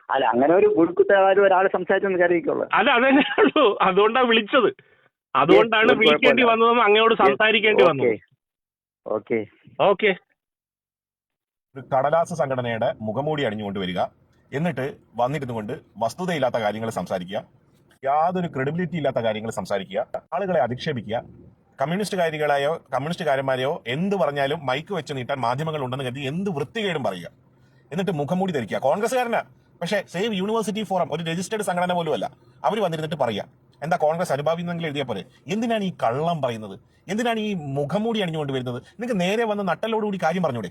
അല്ല, അങ്ങനെ ഒരു പുഴുക്കുത്തുകാരും ഒരാൾ സംസാരിച്ചെന്ന് കരുതിക്കുള്ളൂ. അല്ല, അതന്നെ ഉള്ളൂ. അതുകൊണ്ടാണ് വിളിച്ചത്. അതുകൊണ്ടാണ് വിളിക്കേണ്ടി വന്നതെന്ന് അങ്ങയോട് സംസാരിക്കേണ്ടി വന്നു. ഓക്കെ. ഒരു കടലാസ് സംഘടനയുടെ മുഖംമൂടി അണിഞ്ഞുകൊണ്ട് വരിക, എന്നിട്ട് വന്നിരുന്നു കൊണ്ട് വസ്തുതയില്ലാത്ത കാര്യങ്ങൾ സംസാരിക്കുക, യാതൊരു ക്രെഡിബിലിറ്റി ഇല്ലാത്ത കാര്യങ്ങൾ സംസാരിക്കുക, ആളുകളെ അധിക്ഷേപിക്കുക, കമ്മ്യൂണിസ്റ്റുകാരന്മാരെയോ എന്ത് പറഞ്ഞാലും മൈക്ക് വെച്ച് നീട്ടാൻ മാധ്യമങ്ങൾ ഉണ്ടെന്ന് കരുതി എന്ത് വൃത്തികേടും പറയുക, എന്നിട്ട് മുഖംമൂടി ധരിക്കുക. കോൺഗ്രസ്സുകാരനാ, പക്ഷേ സേവ് യൂണിവേഴ്സിറ്റി ഫോറം ഒരു രജിസ്റ്റേർഡ് സംഘടന പോലും അല്ല. അവർ വന്നിരുന്നിട്ട് പറയുക എന്താ കോൺഗ്രസ് അനുഭാവി എന്നെങ്കിലും എഴുതിയാൽ പോലെ. എന്തിനാണ് ഈ കള്ളം പറയുന്നത്? എന്തിനാണ് ഈ മുഖംമൂടി അണിഞ്ഞുകൊണ്ട് വരുന്നത്? നിങ്ങൾക്ക് നേരെ വന്ന് നട്ടലോടുകൂടി കാര്യം പറഞ്ഞൂടെ?